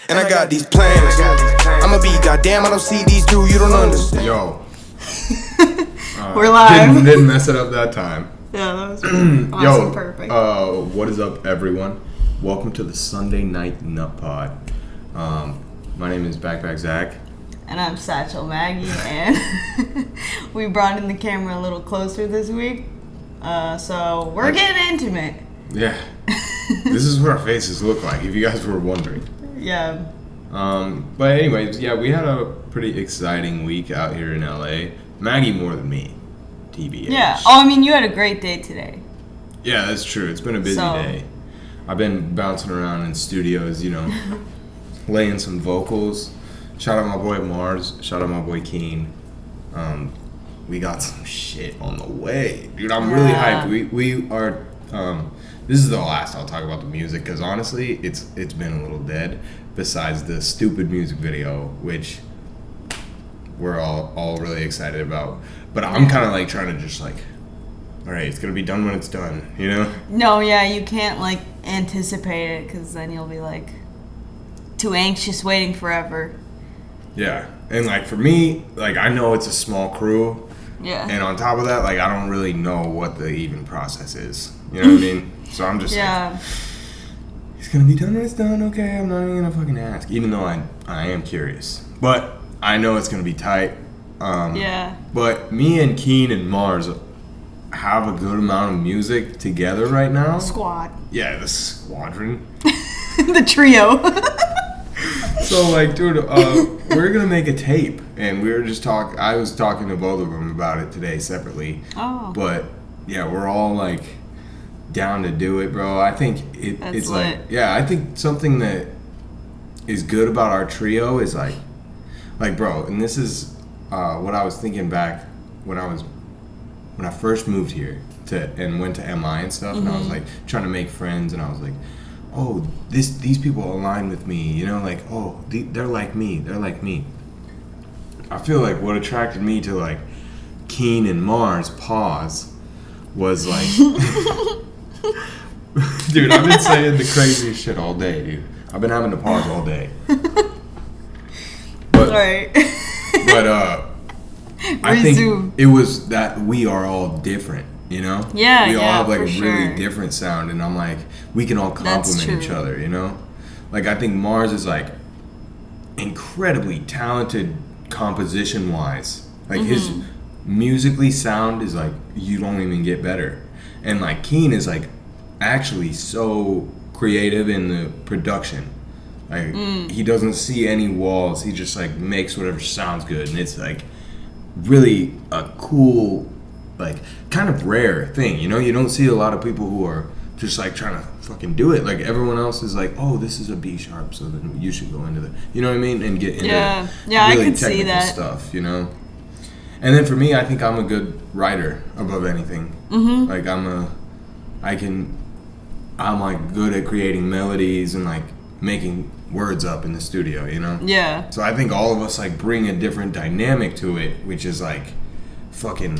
And I got these plans. I'ma be goddamn, I don't see these two, you don't understand. Yo. We're live. Didn't mess it up that time. Yeah, that was awesome. Perfect. What is up, everyone? Welcome to the Sunday Night Nut Pod. My name is Backpack Zach. And I'm Satchel Maggie, and we brought in the camera a little closer this week. So we're getting intimate. Yeah. This is what our faces look like, if you guys were wondering. Yeah. But anyways, yeah, we had a pretty exciting week out here in LA. Maggie more than me, TBH. Yeah. Oh, I mean, you had a great day today. Yeah, that's true. It's been a busy day. I've been bouncing around in studios, laying some vocals. Shout out my boy Mars. Shout out my boy Keen. We got some shit on the way, dude. I'm really hyped. We are. This is the last I'll talk about the music because honestly, it's been a little dead. Besides the stupid music video, which we're all really excited about, but I'm kind of like trying to just like, all right, it's gonna be done when it's done, No, yeah, you can't like anticipate it because then you'll be like too anxious waiting forever. Yeah, and like for me, like I know it's a small crew. Yeah. And on top of that, like I don't really know what the even process is. You know what I mean? So I'm just like, it's gonna be done when it's done. Okay, I'm not even gonna fucking ask, even though I am curious. But I know it's gonna be tight. Yeah. But me and Keen and Mars have a good amount of music together right now. Squad. Yeah, the squadron. The trio. So like, dude, we're gonna make a tape, and we were just I was talking to both of them about it today separately. Oh. But yeah, we're all like down to do it, bro. I think it's lit. like, yeah, I think something that is good about our trio is like, bro, and this is what I was thinking back when I first moved here and went to MI and stuff, and I was like trying to make friends, and I was like, oh, these people align with me, like, oh, they're like me. I feel like what attracted me to like Keen and Mars was like, dude, I've been saying the craziest shit all day, dude. I've been having to pause all day. But, right. But I think it was that we are all different. Yeah, we all have like a sure. really different sound, and I'm like, we can all complement each other, Like I think Mars is like incredibly talented composition wise. Like his musically sound is like you don't even get better. And like Keen is like actually so creative in the production. Like he doesn't see any walls, he just like makes whatever sounds good, and it's like really a cool, like kind of rare thing, you don't see a lot of people who are just like trying to fucking do it. Like everyone else is like, oh, this is a B sharp, so then you should go into the, you know what I mean, and get into really I could technical see that stuff, And then for me, I think I'm a good writer above anything. Like I'm like good at creating melodies and like making words up in the studio, Yeah. So I think all of us like bring a different dynamic to it, which is like fucking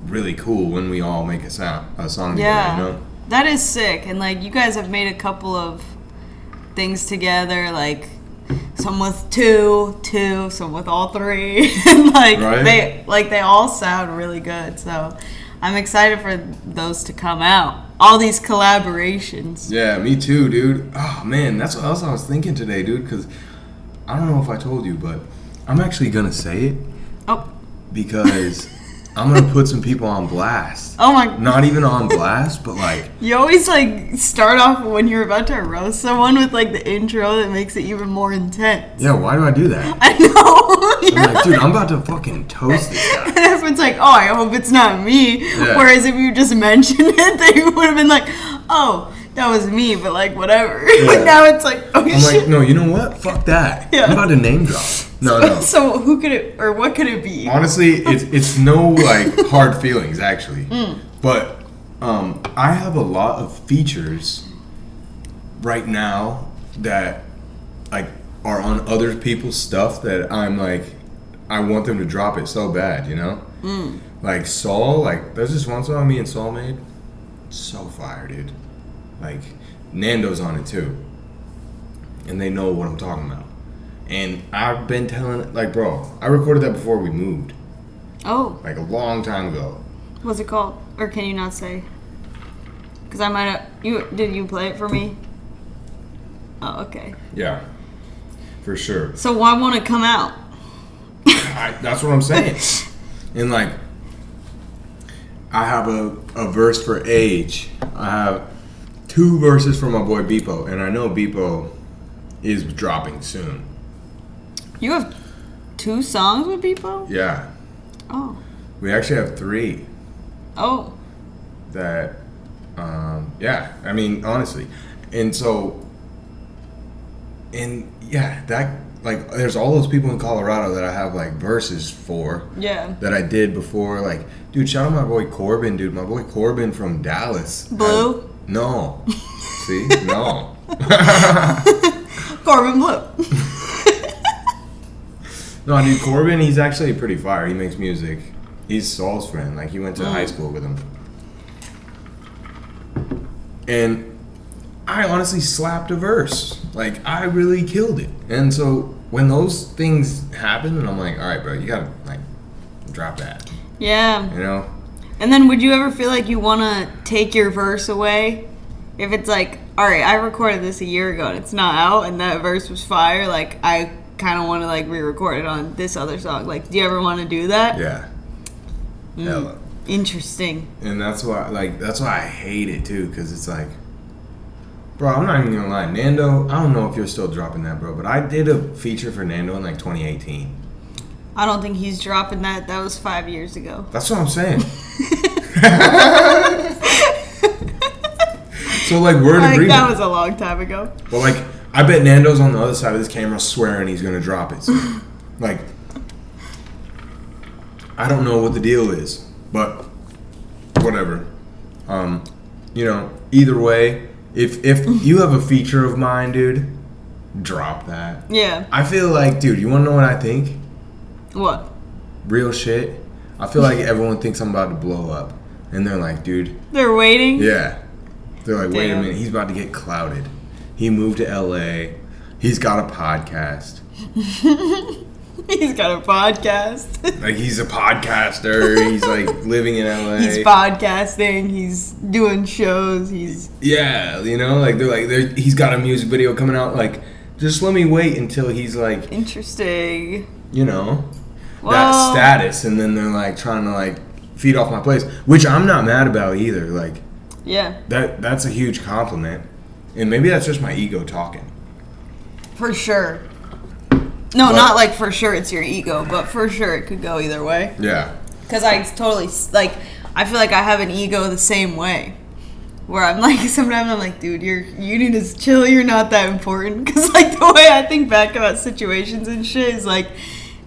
really cool when we all make a song together, That is sick. And like you guys have made a couple of things together, like some with two, some with all three. And like they all sound really good. So I'm excited for those to come out. All these collaborations. Yeah, me too, dude. Oh man, that's what else I was thinking today, dude, because I don't know if I told you, but I'm actually gonna say it. Oh. Because I'm gonna put some people on blast. Oh my! Not even on blast, but like you always like start off when you're about to roast someone with like the intro that makes it even more intense. Yeah, why do I do that? I know. I'm like, dude, I'm about to fucking toast this guy. And everyone's like, oh, I hope it's not me. Yeah. Whereas if you just mentioned it, they would have been like, oh, that was me, but like whatever. Yeah. But now it's like, oh I'm shit. like, no, you know what? Fuck that. Yeah. I'm about to name drop. No. So who could it, or what could it be? Honestly, it's no like hard feelings actually, but I have a lot of features right now that like are on other people's stuff that I'm like, I want them to drop it so bad, Like Saul, like there's this one song me and Saul made, so fire, dude. Like Nando's on it too. and they know what I'm talking about. And I've been telling, like, bro, I recorded that before we moved. Oh. Like a long time ago. What's it called? Or can you not say? Because I might have... Did you play it for me? Oh, okay. Yeah. For sure. So why won't it come out? That's what I'm saying. And, like, I have a verse for Age. I have 2 verses for my boy Beepo. And I know Beepo is dropping soon. You have 2 songs with Beepo? Yeah. Oh. We actually have 3. Oh. That, yeah, I mean, honestly. And so, and yeah, that, like, there's all those people in Colorado that I have, like, verses for. Yeah. That I did before. Like, dude, shout out my boy Corbin, dude. My boy Corbin from Dallas. Blue? No. See? No. Corbin Blue. No, dude, Corbin, he's actually pretty fire. He makes music. He's Saul's friend. Like, he went to high school with him. And I honestly slapped a verse. Like, I really killed it. And so, when those things happen, and I'm like, all right, bro, you gotta, like, drop that. Yeah. You know? And then would you ever feel like you want to take your verse away? If it's like, all right, I recorded this a year ago and it's not out and that verse was fire, like, I kind of want to, like, re-record it on this other song. Like, do you ever want to do that? Yeah. Hella. Interesting. And that's why I hate it, too, because it's like, bro, I'm not even gonna lie. Nando, I don't know if you're still dropping that, bro, but I did a feature for Nando in, like, 2018. I don't think he's dropping that. That was 5 years ago. That's what I'm saying. So, like, word of agreement. That was a long time ago. But, like, I bet Nando's on the other side of this camera swearing he's gonna drop it. So, like, I don't know what the deal is, but whatever. You know, either way, if you have a feature of mine, dude, drop that. Yeah. I feel like, dude, you wanna know what I think? What? Real shit. I feel like everyone thinks I'm about to blow up. And they're like, dude. They're waiting? Yeah. They're like, wait a Damn. minute, he's about to get clouded. He moved to LA. He's got a podcast. He's got a podcast. Like, he's a podcaster. He's, like, living in LA. He's podcasting. He's doing shows. Yeah, you know, like, he's got a music video coming out. Like, just let me wait until he's, like... Interesting. You know, that status. And then they're, like, trying to, like, feed off my place. Which I'm not mad about either. Like... Yeah. That's a huge compliment. And maybe that's just my ego talking. For sure. No, not like for sure it's your ego, but for sure it could go either way. Yeah. Because I totally, like, I feel like I have an ego the same way. Where I'm like, sometimes I'm like, dude, you need to chill, you're not that important. Because, like, the way I think back about situations and shit is like,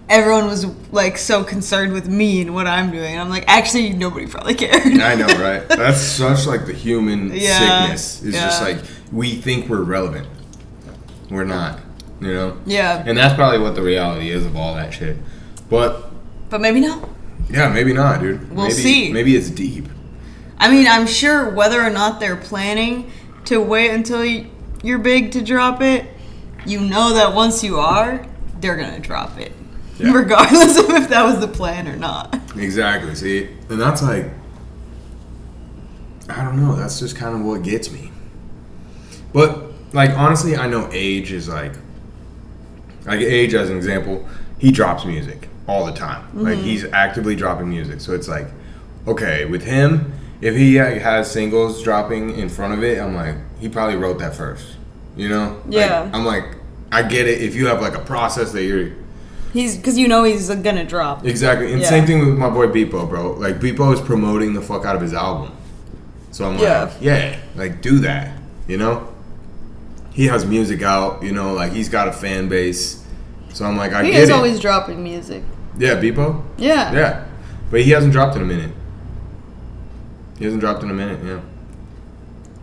everyone was, like, so concerned with me and what I'm doing. And I'm like, actually, nobody probably cared. I know, right? That's such, like, the human sickness. It's just, like, we think we're relevant. We're not, you know? Yeah. And that's probably what the reality is of all that shit. But maybe not. Yeah, maybe not, dude. We'll see. Maybe it's deep. I mean, I'm sure whether or not they're planning to wait until you're big to drop it, you know that once you are, they're going to drop it. Yeah. Regardless of if that was the plan or not. Exactly, see? And that's like, I don't know, that's just kind of what gets me. But, like, honestly, I know Age is like Age as an example, he drops music all the time. Mm-hmm. Like, he's actively dropping music. So it's like, okay, with him, if he has singles dropping in front of it, I'm like, he probably wrote that first. You know? Yeah. Like, I'm like, I get it. If you have, like, a process that you're... Because you know he's gonna drop. Exactly. And same thing with my boy Beepo, bro. Like, Beepo is promoting the fuck out of his album. So I'm like, yeah, like, do that. You know? He has music out, you know, like, he's got a fan base. So I'm like, I get it. He is always dropping music. Yeah, Beepo? Yeah. Yeah. But he hasn't dropped in a minute. Yeah.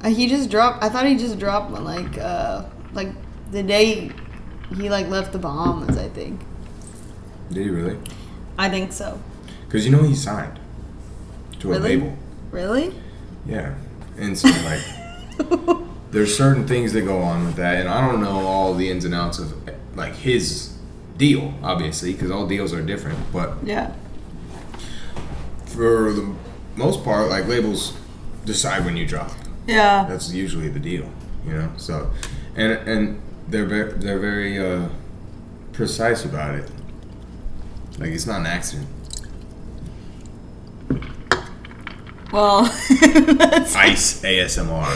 He just dropped, I thought he just dropped one, like the day he, like, left the Bahamas, I think. Did he really? I think so. Because, you know, he signed to a label. Really? Yeah. And so, like... there's certain things that go on with that, and I don't know all the ins and outs of like his deal, obviously, because all deals are different. But yeah, for the most part, like labels decide when you drop. Yeah, that's usually the deal, you know. So, and they're very precise about it. Like it's not an accident. Well, that's ice ASMR.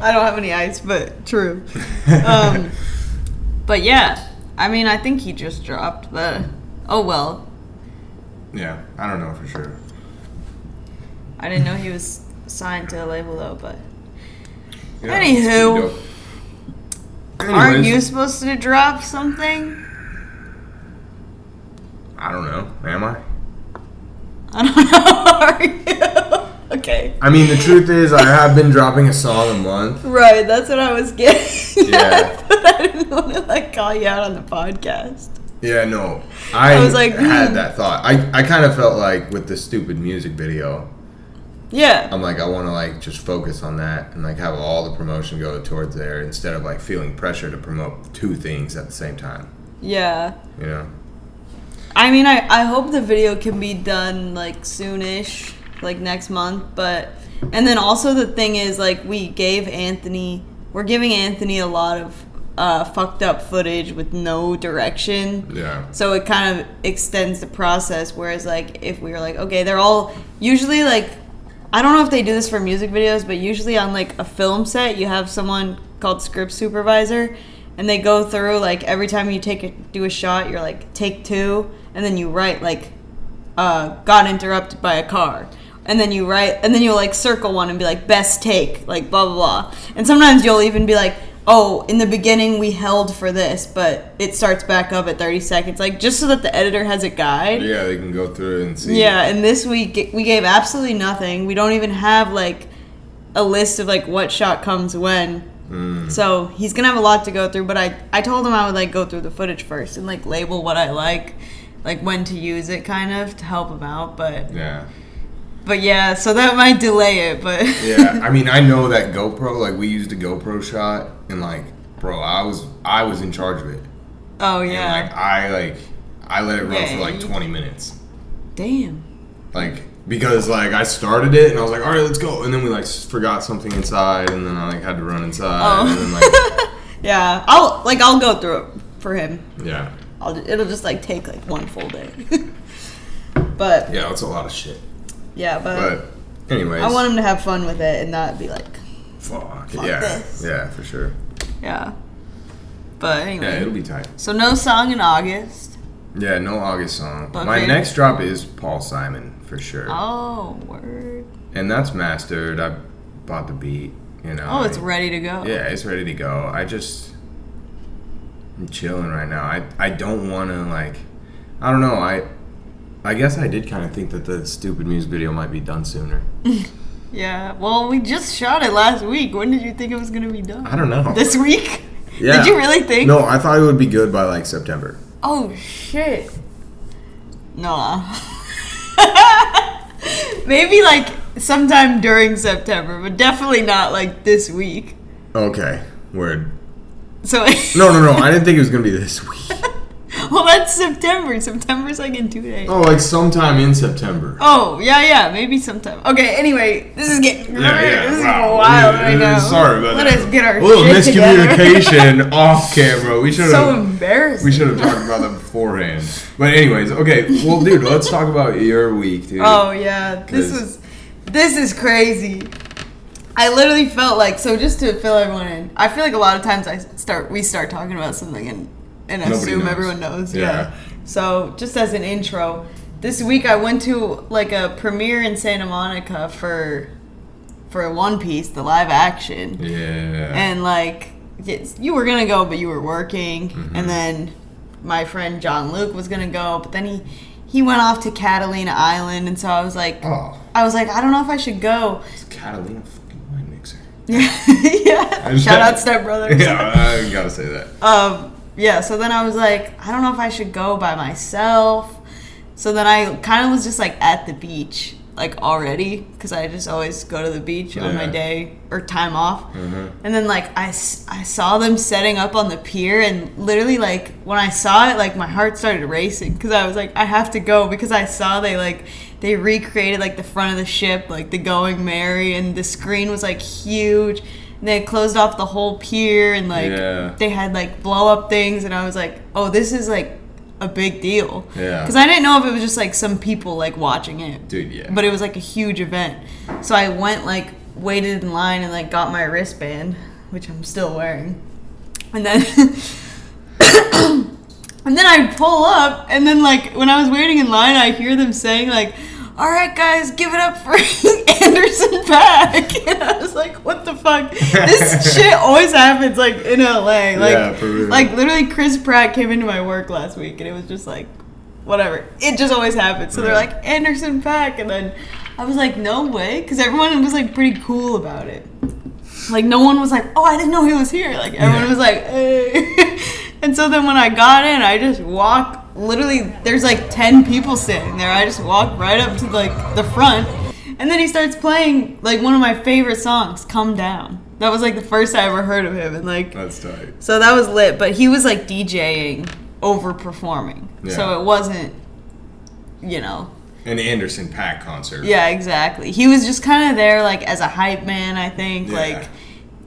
I don't have any ice, but true. But yeah, I mean, I think he just dropped, but oh well. Yeah, I don't know for sure. I didn't know he was signed to a label though, but yeah, anywho, aren't you supposed to drop something? I don't know. Am I? I don't know. Are you? Okay. I mean, the truth is, I have been dropping a song a month. Right, that's what I was getting. Yeah. But I didn't want to like call you out on the podcast. Yeah, no. I was like, had that thought. I kind of felt like with the stupid music video. Yeah. I'm like, I want to like just focus on that and like have all the promotion go towards there instead of like feeling pressure to promote two things at the same time. Yeah. You know? I mean, I hope the video can be done like soonish, like next month, but and then also the thing is like we're giving Anthony a lot of fucked up footage with no direction. Yeah. So it kind of extends the process, whereas like if we were like, okay, they're all usually like, I don't know if they do this for music videos, but usually on like a film set you have someone called script supervisor, and they go through like every time you do a shot, you're like take 2, and then you write like got interrupted by a car, and then you write, and then you'll like circle one and be like best take, like blah blah blah, and sometimes you'll even be like, oh, in the beginning we held for this, but it starts back up at 30 seconds, like just so that the editor has a guide. Yeah, they can go through it and see. Yeah, and this week we gave absolutely nothing. We don't even have like a list of like what shot comes when. So he's gonna have a lot to go through, but I told him I would like go through the footage first and like label what I like when to use it, kind of to help him out. But yeah, so that might delay it. But yeah, I mean, I know that GoPro, like we used a GoPro shot, and like, bro, I was in charge of it. Oh yeah. And I let it run for like 20 minutes. Damn. Like, because like I started it and I was like, all right, let's go, and then we like forgot something inside, and then I like had to run inside, and then like yeah, I'll go through it for him. Yeah. It'll just like take like one full day. But yeah, it's a lot of shit. Yeah, but anyways, I want him to have fun with it and not be like, fuck yeah, this. Yeah, for sure. Yeah. But anyway. Yeah, it'll be tight. So no song in August. Yeah, no August song. But my next drop is Paul Simon, for sure. Oh, word. And that's mastered. I bought the beat, you know. Oh, it's ready to go. Yeah, it's ready to go. I'm chilling right now. I don't want to, like, I don't know. I guess I did kind of think that the stupid music video might be done sooner. Yeah, well, we just shot it last week. When did you think it was going to be done? I don't know. This week? Yeah. Did you really think? No, I thought it would be good by, like, September. Oh, shit. No. Maybe, like, sometime during September, but definitely not, like, this week. Okay, word. So No, I didn't think it was going to be this week. Well, that's September. September's like in 2 days. Oh, like sometime in September. Oh, yeah, maybe sometime. Okay, anyway, this is getting this is wild right now. Sorry about that. Let us get our a little shit miscommunication off camera. We should have. So embarrassing. We should have talked about that beforehand. But anyways, okay. Well, dude, let's talk about your week, dude. Oh yeah, this is crazy. I literally felt like, so just to fill everyone in, I feel like a lot of times we start talking about something and assume everyone knows. Yeah. So just as an intro, this week I went to like a premiere in Santa Monica for One Piece, the live action. Yeah. And like you were gonna go, but you were working, and then my friend John Luke was gonna go, but then he went off to Catalina Island, and so I was like, I don't know if I should go. It's Catalina fucking wine mixer. Yeah. Shout out Step Brothers. Yeah, I gotta say that. Yeah, so then I was like, I don't know if I should go by myself. So then I kind of was just like at the beach like already because I just always go to the beach on my day or time off. And then like I saw them setting up on the pier, and literally like when I saw it, like my heart started racing because I was like, I have to go, because I saw they recreated like the front of the ship, like the Going Merry, and the screen was like huge. And they had closed off the whole pier, and like they had like blow up things, and I was like, oh, this is like a big deal. Because I didn't know if it was just like some people like watching it. Dude, But it was like a huge event. So I went like waited in line and like got my wristband, which I'm still wearing. And then and then I pull up, and then like when I was waiting in line, I hear them saying like, all right, guys, give it up for Anderson .Paak. And I was like, what the fuck? This shit always happens, like, in LA. Like, for real. Like, literally, Chris Pratt came into my work last week, and it was just like, whatever. It just always happens. So they're like, Anderson .Paak. And then I was like, no way. Because everyone was, like, pretty cool about it. Like, no one was like, oh, I didn't know he was here. Like, everyone was like, hey. And so then when I got in, I just walked. Literally, there's like 10 people standing there. I just walked right up to like the front, and then he starts playing like one of my favorite songs, "Come Down." That was like the first I ever heard of him, and like that's tight. So that was lit. But he was like DJing, over performing, so it wasn't, you know, an Anderson .Paak concert. Yeah, exactly. He was just kind of there like as a hype man, I think, like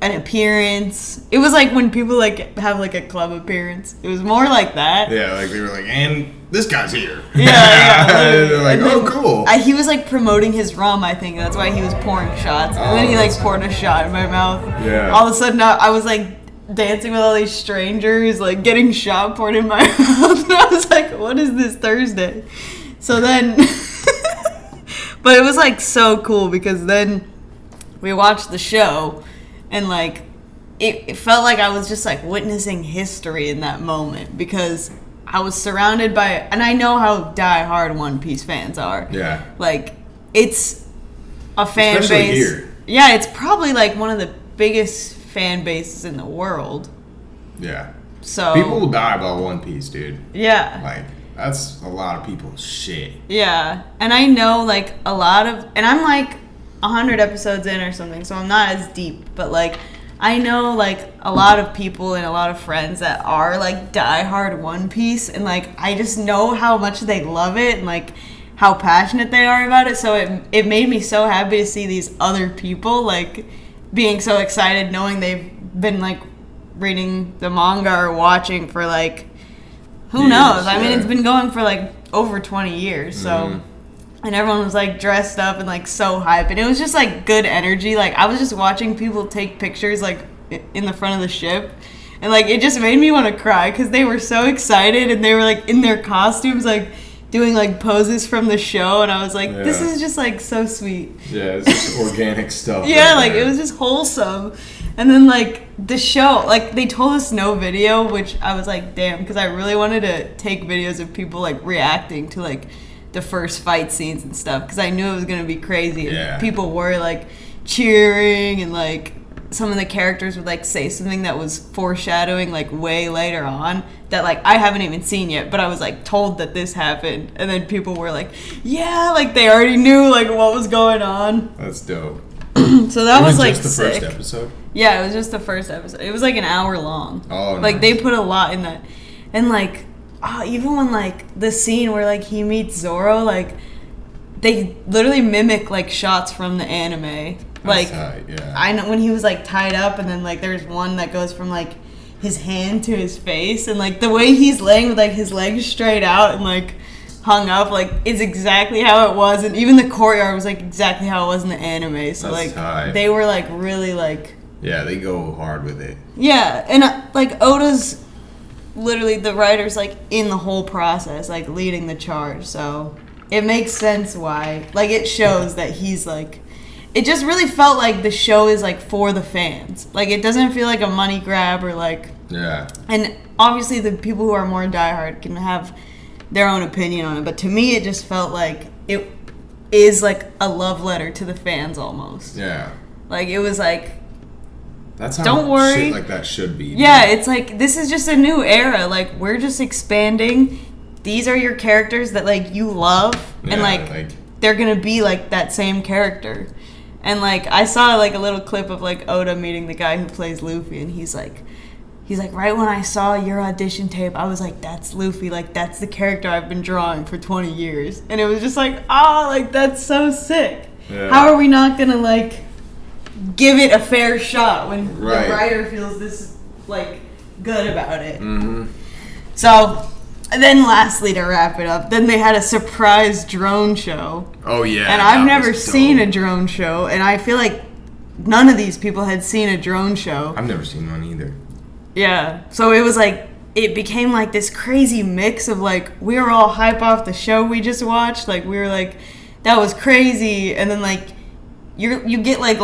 an appearance. It was like when people like have like a club appearance. It was more like that. Yeah, like they were like, and this guy's here. Yeah. They're like, oh, cool. He was like promoting his rum, I think. That's why he was pouring shots. And then he like poured a shot in my mouth. Yeah. All of a sudden I was like dancing with all these strangers, like getting shot poured in my mouth. And I was like, what is this Thursday? So then, but it was like so cool because then we watched the show. And, like, it felt like I was just, like, witnessing history in that moment because I was surrounded by... And I know how diehard One Piece fans are. Yeah. Like, it's a fan Especially base... here. Yeah, it's probably, like, one of the biggest fan bases in the world. Yeah. So... People will die about One Piece, dude. Yeah. Like, that's a lot of people's shit. Yeah. And I know, like, a lot of... And I'm, like... 100 episodes in or something, so I'm not as deep, but like I know like a lot of people and a lot of friends that are like diehard One Piece, and like I just know how much they love it and like how passionate they are about it, so it made me so happy to see these other people like being so excited knowing they've been like reading the manga or watching for like who knows. I mean, it's been going for like over 20 years, so and everyone was like dressed up and like so hype, and it was just like good energy. Like I was just watching people take pictures like in the front of the ship, and like it just made me want to cry because they were so excited and they were like in their costumes like doing like poses from the show, and I was like, this is just like so sweet. Yeah, it's just organic stuff. Yeah, like it was just wholesome. And then like the show, like they told us no video, which I was like, damn, because I really wanted to take videos of people like reacting to like the first fight scenes and stuff because I knew it was gonna be crazy. Yeah. People were like cheering, and like some of the characters would like say something that was foreshadowing like way later on that like I haven't even seen yet, but I was like told that this happened, and then people were like, yeah, like they already knew like what was going on. That's dope. So that was like just the sick. first episode? Yeah, it was just the first episode. It was like an hour long. Oh, like they put a lot in that, and like. Even when like the scene where like he meets Zoro, like they literally mimic like shots from the anime. Like I know when he was like tied up, and then like there's one that goes from like his hand to his face, and like the way he's laying with like his legs straight out and like hung up, like is exactly how it was, and even the courtyard was like exactly how it was in the anime. So that's like tight. They were like really like they go hard with it. Yeah, and like Oda's. Literally the writer's like in the whole process, like leading the charge, so it makes sense why, like it shows that he's like, it just really felt like the show is like for the fans, like it doesn't feel like a money grab or like and obviously the people who are more diehard can have their own opinion on it, but to me it just felt like it is like a love letter to the fans almost. Like it was like, that's how don't worry. Shit like that should be. Yeah, it's like this is just a new era. Like we're just expanding. These are your characters that like you love, and like they're gonna be like that same character. And like I saw like a little clip of like Oda meeting the guy who plays Luffy, and he's like, right when I saw your audition tape, I was like, that's Luffy, like that's the character I've been drawing for 20 years. And it was just like, like that's so sick. Yeah. How are we not gonna like give it a fair shot when the writer feels this like good about it? Mm-hmm. So, and then lastly, to wrap it up, then they had a surprise drone show. Oh yeah, and I've never seen a drone show, and I feel like none of these people had seen a drone show. I've never seen one either. Yeah, so it was like, it became like this crazy mix of like, we were all hype off the show we just watched, like we were like, that was crazy, and then like you get like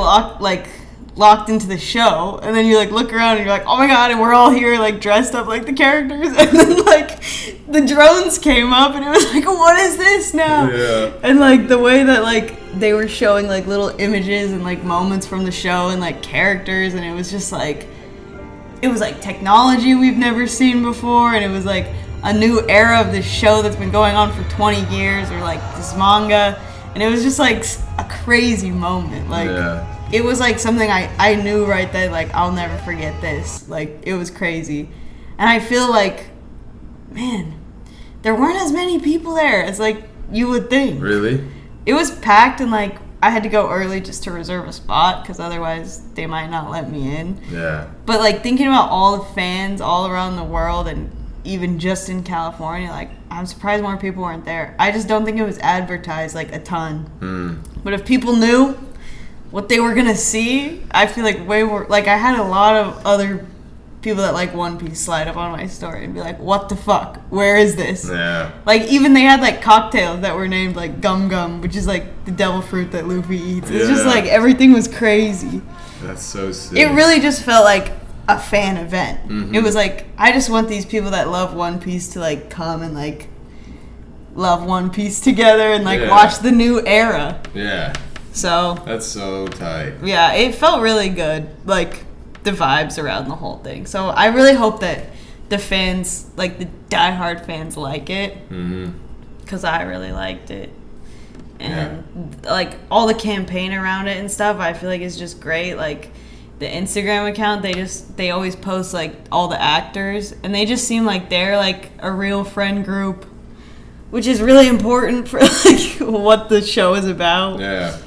locked into the show, and then you like look around and you're like, oh my god, and we're all here like dressed up like the characters, and then like the drones came up and it was like, what is this now? Yeah. And like the way that like they were showing like little images and like moments from the show and like characters, and it was just like, it was like technology we've never seen before, and it was like a new era of this show that's been going on for 20 years, or like this manga, and it was just like a crazy moment. Like it was like something I knew right then, like I'll never forget this. Like it was crazy. And I feel like, man, there weren't as many people there as like you would think. Really? It was packed, and like I had to go early just to reserve a spot because otherwise they might not let me in. Yeah. But like thinking about all the fans all around the world and even just in California, like I'm surprised more people weren't there. I just don't think it was advertised like a ton. But if people knew what they were gonna see, I feel like way more. Like I had a lot of other people that like One Piece slide up on my story and be like, what the fuck? Where is this? Yeah. Like even they had like cocktails that were named like Gum Gum, which is like the devil fruit that Luffy eats. It's just like everything was crazy. That's so sick. It really just felt like a fan event. Mm-hmm. It was like, I just want these people that love One Piece to like come and like love One Piece together and like watch the new era. Yeah. So that's so tight. Yeah, it felt really good. Like the vibes around the whole thing. So I really hope that the fans, like the diehard fans, like it. Because I really liked it. And like all the campaign around it and stuff, I feel like is just great. Like the Instagram account, they always post like all the actors, and they just seem like they're like a real friend group, which is really important for like what the show is about. Yeah.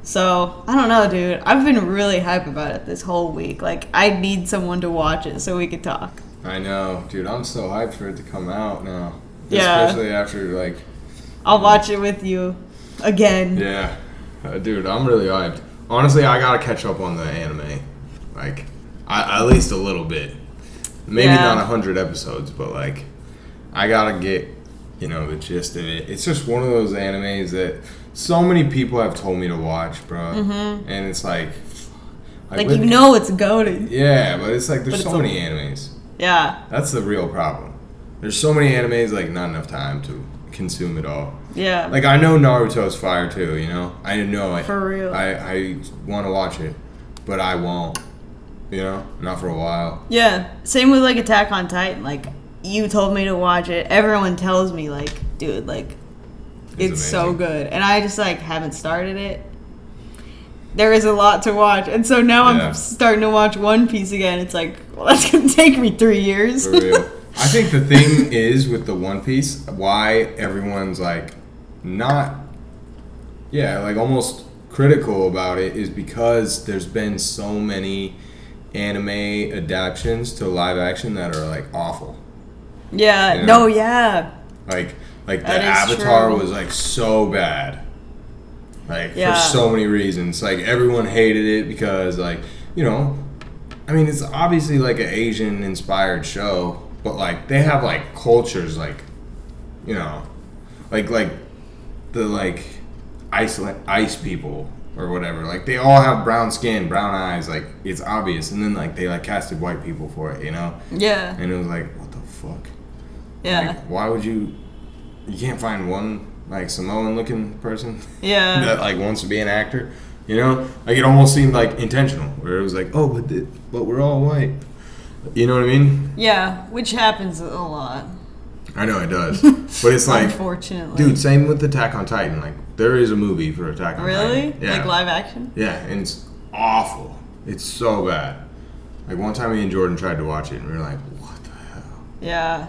So, I don't know, dude. I've been really hype about it this whole week. Like, I need someone to watch it so we could talk. I know. Dude, I'm so hyped for it to come out now. Yeah. Especially after, like... I'll watch it with you again. Yeah. Dude, I'm really hyped. Honestly, I gotta catch up on the anime. Like, at least a little bit. Maybe not 100 episodes, but, like, I gotta get, you know, the gist of it. It's just one of those animes that... so many people have told me to watch, bro. And it's like you know it's goated. Yeah, but it's like there's so many animes. Yeah. That's the real problem. There's so many animes, like not enough time to consume it all. Yeah. Like I know Naruto's fire too, you know? I know it. For real. I want to watch it, but I won't. You know? Not for a while. Yeah. Same with like Attack on Titan. Like you told me to watch it. Everyone tells me like, dude, like it's so good. And I just, like, haven't started it. There is a lot to watch. And so now I'm starting to watch One Piece again. It's like, well, that's going to take me 3 years. For real. I think the thing is with the One Piece, why everyone's, like, not, like, almost critical about it is because there's been so many anime adaptations to live action that are, like, awful. Yeah. You know? No, yeah. Like, the Avatar was, like, so bad. Like, for so many reasons. Like, everyone hated it because, like, you know, I mean, it's obviously, like, an Asian-inspired show, but, like, they have, like, cultures, like, you know, like the, like, ice people or whatever. Like, they all have brown skin, brown eyes. Like, it's obvious. And then, like, they, like, casted white people for it, you know? Yeah. And it was like, what the fuck? Yeah. Like, why would you... You can't find one, like, Samoan-looking person that, like, wants to be an actor, you know? Like, it almost seemed, like, intentional, where it was like, oh, but we're all white. You know what I mean? Yeah, which happens a lot. I know it does, but it's like, unfortunately, dude. Same with Attack on Titan. Like, there is a movie for Attack on Titan. Really? Yeah. Like live action? Yeah, and it's awful. It's so bad. Like, one time me and Jordan tried to watch it, and we were like, what the hell? Yeah.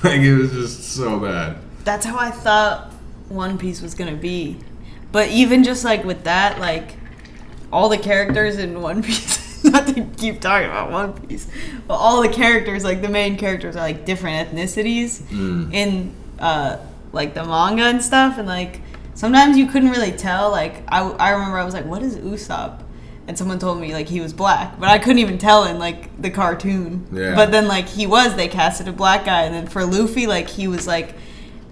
Like, it was just so bad. That's how I thought One Piece was gonna be. But even just like with that, like all the characters in One Piece, not to keep talking about One Piece, but all the characters, like the main characters, are like different ethnicities in like the manga and stuff. And like sometimes you couldn't really tell. Like I remember I was like, what is Usopp? And someone told me like he was black, but I couldn't even tell in like the cartoon. Yeah. But then like they casted a black guy, and then for Luffy, like he was like,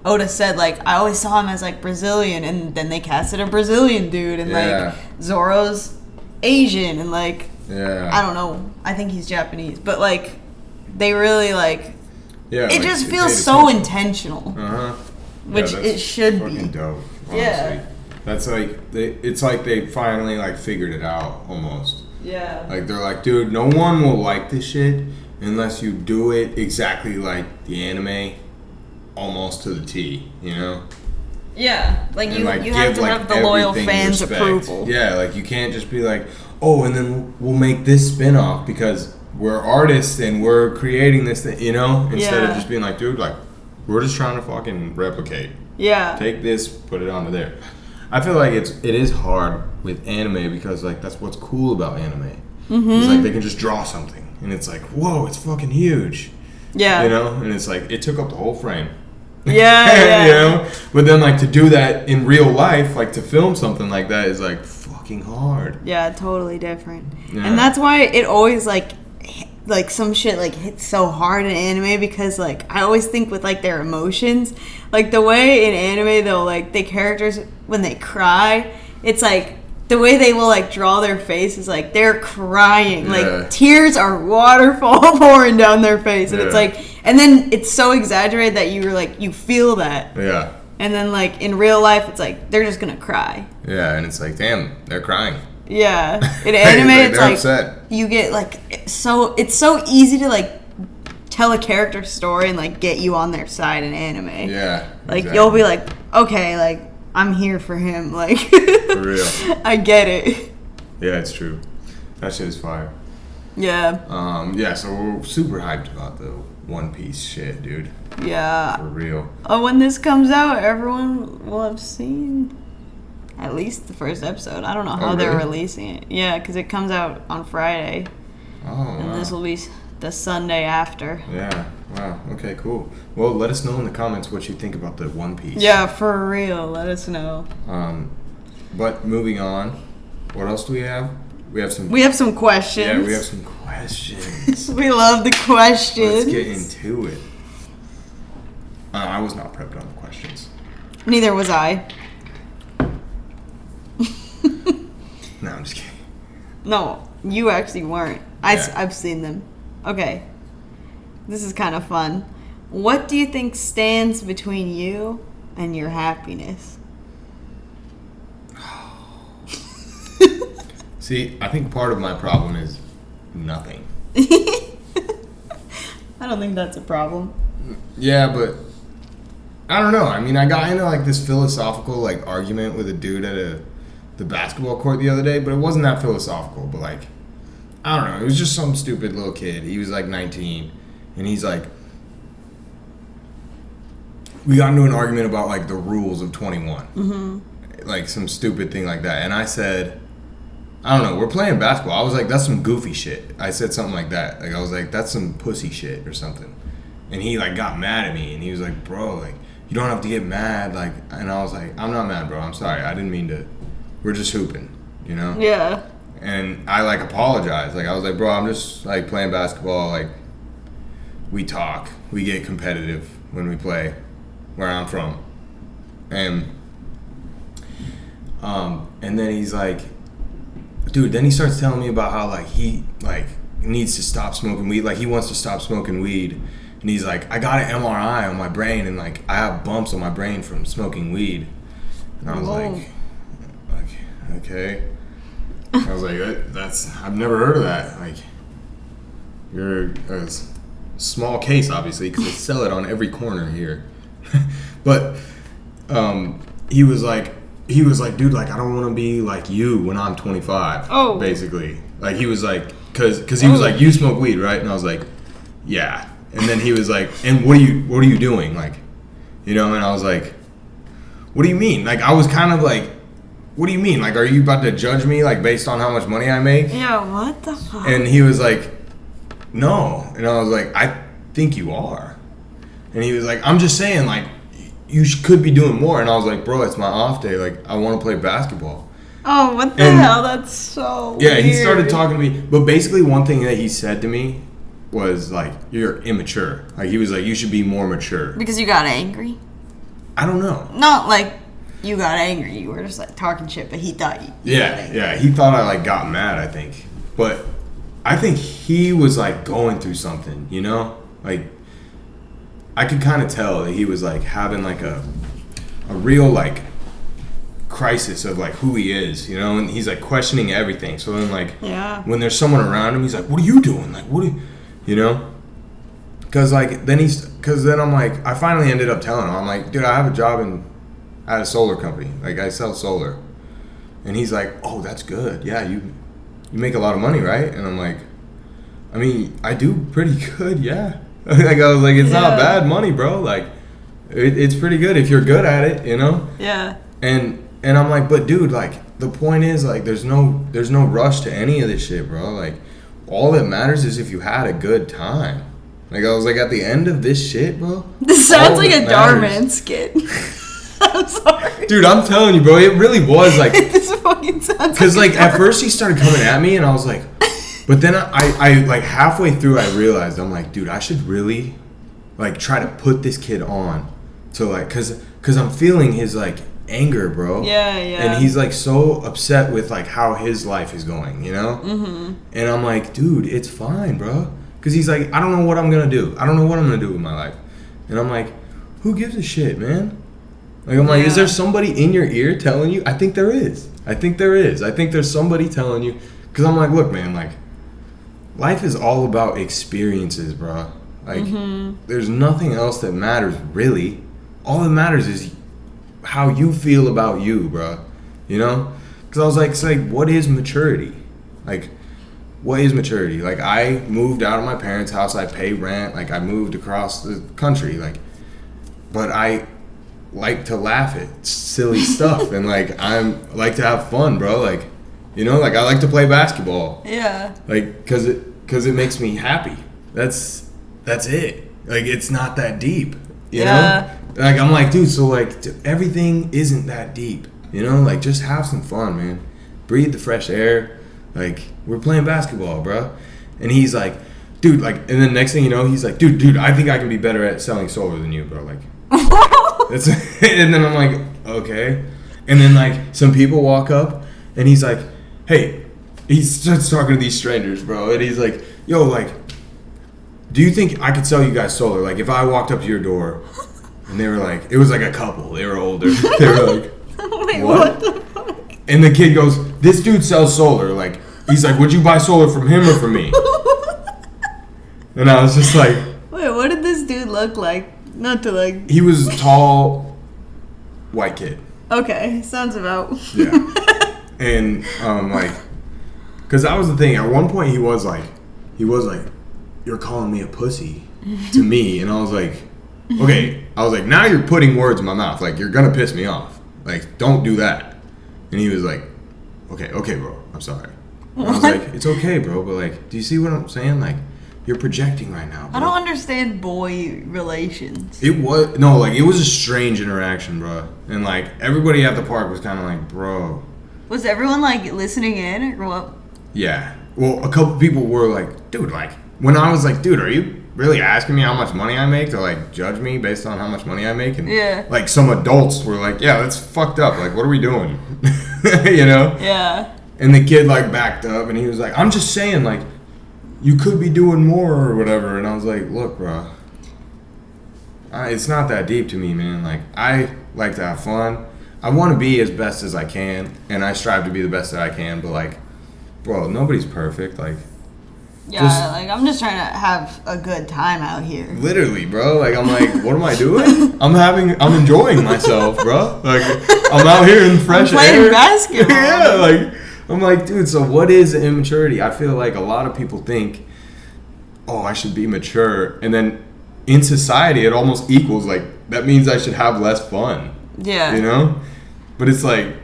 Oda said like I always saw him as like Brazilian, and then they casted a Brazilian dude, and like Zoro's Asian, and like I don't know, I think he's Japanese, but like they really like it like, just feels so intentional. Which it should be. Dope, honestly. That's like it's like they finally like figured it out almost. Yeah. Like they're like, dude, no one will like this shit unless you do it exactly like the anime, almost to the T. You know? Yeah. Like you have to have the loyal fans' approval. Yeah. Like you can't just be like, oh, and then we'll make this spin-off because we're artists and we're creating this thing. You know? Instead of just being like, dude, like we're just trying to fucking replicate. Yeah. Take this, put it onto there. I feel like it is hard with anime because like that's what's cool about anime. It's like they can just draw something and it's like, whoa, it's fucking huge. Yeah. You know? And it's like it took up the whole frame. Yeah. You know? But then like to do that in real life, like to film something like that is like fucking hard. Yeah, totally different. Yeah. And that's why it always like some shit like hits so hard in anime, because like I always think with like their emotions, like the way in anime they'll like the characters when they cry, it's like the way they will like draw their face is like they're crying, like tears are waterfall pouring down their face, and it's like, and then it's so exaggerated that you're like you feel that, and then like in real life it's like they're just gonna cry, and it's like, damn, they're crying. Yeah, in anime it's like upset. You get like it's so easy to like tell a character story and like get you on their side in anime. Yeah, like you'll be like, okay, like I'm here for him, like for real. I get it. Yeah, it's true. That shit is fire. Yeah. Yeah. So we're super hyped about the One Piece shit, dude. Yeah. For real. Oh, when this comes out, everyone will have seen at least the first episode. I don't know how they're releasing it. Yeah, because it comes out on Friday. Oh, and this will be the Sunday after. Yeah. Wow. Okay, cool. Well, let us know in the comments what you think about the One Piece. Yeah, for real. Let us know. But moving on, what else do we have? We have some questions. Yeah, we have some questions. We love the questions. Let's get into it. I was not prepped on the questions. Neither was I. No, I'm just kidding. No, you actually weren't. I've seen them. Okay. This is kind of fun. What do you think stands between you and your happiness? See, I think part of my problem is nothing. I don't think that's a problem. Yeah, but I don't know. I mean, I got into like this philosophical like argument with a dude at the basketball court the other day, but it wasn't that philosophical. But like, I don't know. It was just some stupid little kid. He was like 19, and he's like, we got into an argument about like the rules of 21, like some stupid thing like that. And I said, I don't know. We're playing basketball. I was like, that's some goofy shit. I said something like that. Like I was like, that's some pussy shit or something. And he like got mad at me, and he was like, bro, like you don't have to get mad. Like, and I was like, I'm not mad, bro. I'm sorry. I didn't mean to. We're just hooping, you know? Yeah. And I like apologized. Like I was like, bro, I'm just like playing basketball. Like we talk, we get competitive when we play where I'm from. And then he's like, dude, then he starts telling me about how like he like needs to stop smoking weed. Like he wants to stop smoking weed. And he's like, I got an MRI on my brain and like I have bumps on my brain from smoking weed. And I was like, okay. I was like, that's I've never heard of that. Like, you're a small case, obviously, because they sell it on every corner here. But he was like, dude, like, I don't want to be like you when I'm 25. Oh. Basically. Like, he was like, because he was like, you smoke weed, right? And I was like, yeah. And then he was like, and what are you doing? Like, you know, and I was like, what do you mean? Like, I was kind of like, what do you mean? Like, are you about to judge me, like, based on how much money I make? Yeah, what the fuck? And he was like, no. And I was like, I think you are. And he was like, I'm just saying, like, you could be doing more. And I was like, bro, it's my off day. Like, I want to play basketball. Oh, what the hell? That's so weird. He started talking to me. But basically, one thing that he said to me was, like, you're immature. Like, he was like, you should be more mature. Because you got angry? I don't know. Not like you got angry. You were just, like, talking shit, but he thought you got angry. Yeah. He thought I, like, got mad, I think. But I think he was, like, going through something, you know? Like, I could kind of tell that he was, like, having, like, a real, like, crisis of, like, who he is, you know? And he's, like, questioning everything. So then, like, when there's someone around him, he's like, what are you doing? Like, what are you know? Because, like, then I'm, like, I finally ended up telling him, I'm like, dude, I have a job at a solar company. Like, I sell solar. And he's like, oh, that's good. Yeah, you make a lot of money, right? And I'm like, I mean, I do pretty good, yeah. Like, I was like, it's not bad money, bro. Like, it's pretty good if you're good at it, you know? Yeah. And I'm like, but dude, like, the point is, like, there's no rush to any of this shit, bro. Like, all that matters is if you had a good time. Like, I was like, at the end of this shit, bro. This sounds like a Darman skit. I'm sorry. Dude, I'm telling you, bro, it really was, like... This fucking sounds because, like, at first he started coming at me, and I was like... But then I like, halfway through, I realized, I'm like, dude, I should really, like, try to put this kid on to, like... Because I'm feeling his, like, anger, bro. Yeah. And he's, like, so upset with, like, how his life is going, you know? Mm-hmm. And I'm like, dude, it's fine, bro. Because he's like, I don't know what I'm going to do. I don't know what I'm going to do with my life. And I'm like, who gives a shit, man? Like, I'm like, is there somebody in your ear telling you? I think there is. I think there's somebody telling you. Because I'm like, look, man, like, life is all about experiences, bro. Like, there's nothing else that matters, really. All that matters is how you feel about you, bro. You know? Because I was like, it's like, what is maturity? Like, what is maturity? Like, I moved out of my parents' house. I pay rent. Like, I moved across the country. Like, but I like to laugh at silly stuff. And, like, like to have fun, bro. Like, you know? Like, I like to play basketball. Yeah. Like, because it makes me happy. That's it. Like, it's not that deep. You know? Like, I'm like, dude, so, like, everything isn't that deep. You know? Like, just have some fun, man. Breathe the fresh air. Like, we're playing basketball, bro. And he's like, dude, like, and then next thing you know, he's like, dude, I think I can be better at selling solar than you, bro. Like, and then I'm like, okay. And then, like, some people walk up, and he's like, hey, he starts talking to these strangers, bro. And he's like, yo, like, do you think I could sell you guys solar? Like, if I walked up to your door, and they were like, it was like a couple. They were older. They were like, wait, what the fuck? And the kid goes, this dude sells solar. Like, he's like, would you buy solar from him or from me? And I was just like... Wait, what did this dude look like? Not to, like... He was a tall, white kid. Okay, sounds about... Yeah. And, like... Because that was the thing. At one point, he was like, you're calling me a pussy to me. And I was like, okay. I was like, now you're putting words in my mouth. Like, you're going to piss me off. Like, don't do that. And he was like, okay, bro, I'm sorry. And I was like, it's okay, bro, but, like, do you see what I'm saying? Like, you're projecting right now, bro. I don't understand boy relations. It was a strange interaction, bro. And, like, everybody at the park was kind of like, bro. Was everyone, like, listening in or what? Yeah. Well, a couple people were like, dude, like, when I was like, dude, are you really asking me how much money I make to, like, judge me based on how much money I make? And, like, some adults were like, yeah, that's fucked up. Like, what are we doing? You know? Yeah. And the kid, like, backed up, and he was like, I'm just saying, like, you could be doing more or whatever. And I was like, look, bro, it's not that deep to me, man. Like, I like to have fun. I want to be as best as I can, and I strive to be the best that I can. But, like, bro, nobody's perfect. Like, Yeah, like, I'm just trying to have a good time out here. Literally, bro. Like, I'm like, what am I doing? I'm enjoying myself, bro. Like, I'm out here in fresh playing air. Basketball. Yeah, like, I'm like, dude, so what is immaturity? I feel like a lot of people think, oh, I should be mature. And then in society, it almost equals, like, that means I should have less fun. Yeah. You know? But it's like,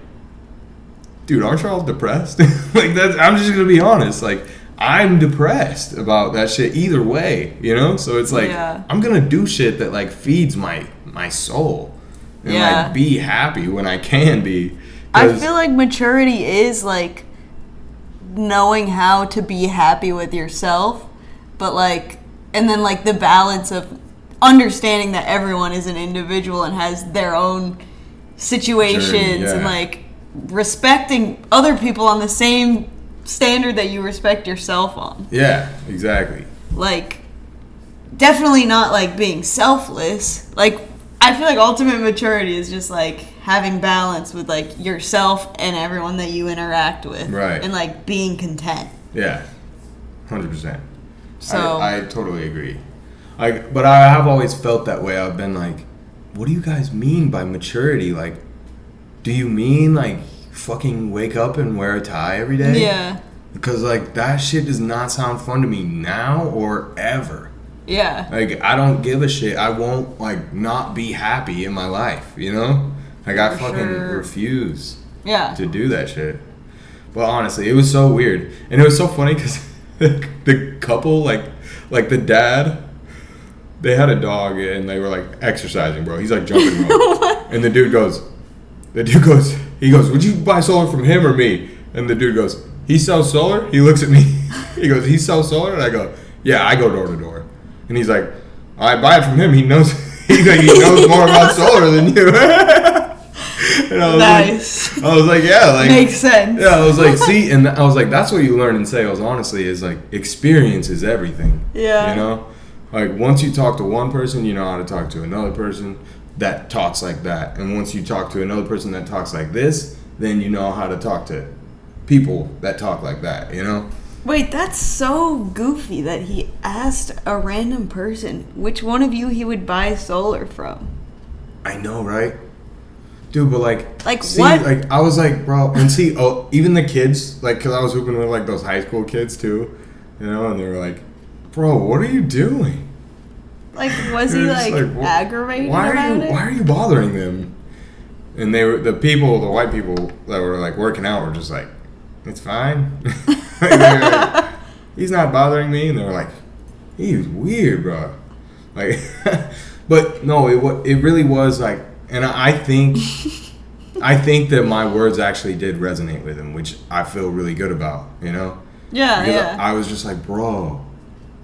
dude, aren't you all depressed? Like, I'm just going to be honest. Like, I'm depressed about that shit either way, you know? So it's like, I'm going to do shit that, like, feeds my soul. And, like, be happy when I can be. I feel like maturity is, like, knowing how to be happy with yourself, but, like, and then, like, the balance of understanding that everyone is an individual and has their own situations and, like, respecting other people on the same standard that you respect yourself on. Yeah, exactly. Like, definitely not, like, being selfless. Like, I feel like ultimate maturity is just, like, having balance with, like, yourself and everyone that you interact with. Right. And, like, being content. Yeah, 100%. So I totally agree. But I have always felt that way. I've been like, what do you guys mean by maturity? Like, do you mean, like, fucking wake up and wear a tie every day? Yeah. Because, like, that shit does not sound fun to me now or ever. Yeah. Like, I don't give a shit. I won't, like, not be happy in my life, you know? Like, I fucking refuse to do that shit. But honestly, it was so weird. And it was so funny because the couple, like the dad, they had a dog and they were, like, exercising, bro. He's, like, jumping rope. And the dude goes, he goes, would you buy solar from him or me? And the dude goes, he sells solar? He looks at me. He goes, he sells solar? And I go, yeah, I go door to door. And he's like, I buy it from him. He knows he knows more about solar than you. And I was like, yeah, like, makes sense. Yeah, I was like, see, and I was like, that's what you learn in sales, honestly, is like experience is everything. Yeah. You know? Like, once you talk to one person, you know how to talk to another person that talks like that. And once you talk to another person that talks like this, then you know how to talk to people that talk like that, you know? Wait, that's so goofy that he asked a random person which one of you he would buy solar from. I know, right? Dude, but like see, what? Like, I was like, bro, and see, even the kids, like, because I was hooping with, like, those high school kids, too, you know, and they were like, bro, what are you doing? Like, was he, like aggravated why about it? Why are you bothering them? And they were, the white people that were, like, working out were just like, it's fine. Like, he's not bothering me. And they were like, he's weird, bro. Like, but no, it really was, like, and I think that my words actually did resonate with him, which I feel really good about, you know? Yeah, because yeah. I was just like, bro,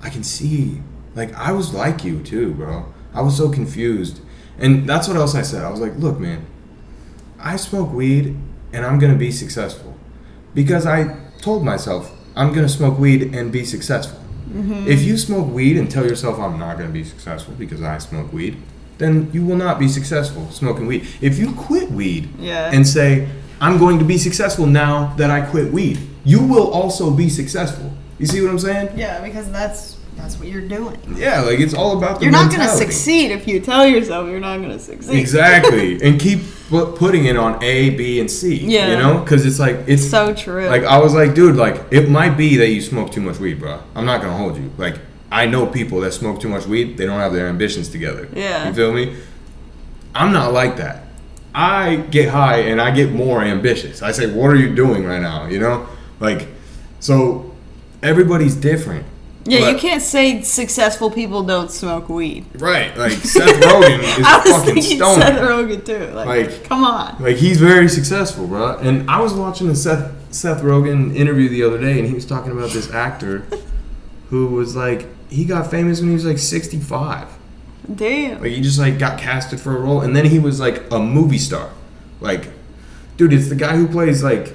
I can see. Like, I was like you too, bro. I was so confused. And that's what else I said. I was like, look, man, I smoke weed and I'm going to be successful. Because I told myself, I'm going to smoke weed and be successful. Mm-hmm. If you smoke weed and tell yourself I'm not going to be successful because I smoke weed, then you will not be successful smoking weed. If you quit weed and say, I'm going to be successful now that I quit weed, you will also be successful. You see what I'm saying? Yeah, because that's what you're doing. Yeah, like, it's all about the You're not going to mentality. succeed if you tell yourself you're not going to succeed. Exactly. And keep putting it on A, B, and C. Yeah. You know? Because it's like, it's so true. Like, I was like, dude, like, it might be that you smoke too much weed, bro. I'm not going to hold you. Like, I know people that smoke too much weed, they don't have their ambitions together. Yeah. You feel me? I'm not like that. I get high and I get more ambitious. I say, what are you doing right now? You know? Like, so everybody's different. Yeah, but, you can't say successful people don't smoke weed. Right. Like, Seth Rogen is I was fucking thinking stoned. Seth Rogen too. Like, come on. Like, he's very successful, bro. And I was watching a Seth Rogen interview the other day, and he was talking about this actor who was like, he got famous when he was like 65. Damn. Like, he just, like, got casted for a role, and then he was like a movie star. Like, dude, it's the guy who plays, like,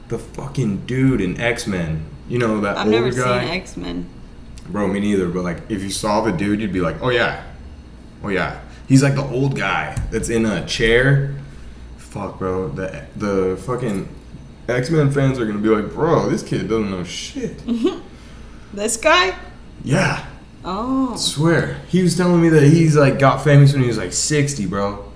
the fucking dude in X-Men. You know, that I've older never guy. seen X-Men. Bro, me neither. But, like, if you saw the dude, you'd be like, oh yeah. He's like the old guy that's in a chair. Fuck, bro. The fucking X-Men fans are gonna be like, bro, this kid doesn't know shit. This guy? Yeah. Oh. I swear. He was telling me that he's like got famous when he was like 60, bro.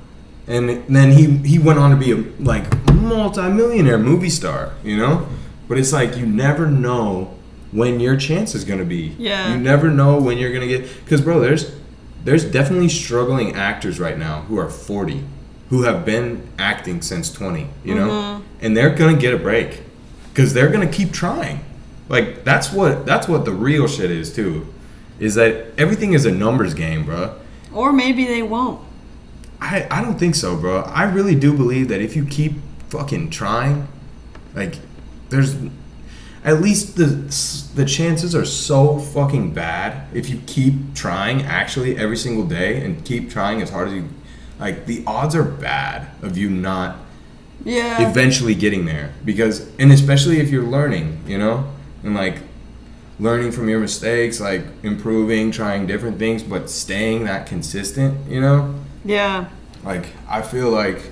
And then he went on to be a like multi-millionaire movie star, you know? But it's like you never know when your chance is gonna be. Yeah. You never know when you're gonna get, because bro, there's definitely struggling actors right now who are 40, who have been acting since 20, you know, and they're gonna get a break because they're gonna keep trying. Like that's what the real shit is too, is that everything is a numbers game, bro. Or maybe they won't. I don't think so, bro. I really do believe that if you keep fucking trying, like there's at least the chances are so fucking bad if you keep trying actually every single day and keep trying as hard as you, like the odds are bad of you not eventually getting there, because, and especially if you're learning, you know, and like learning from your mistakes, like improving, trying different things, but staying that consistent, you know? Yeah. Like I feel like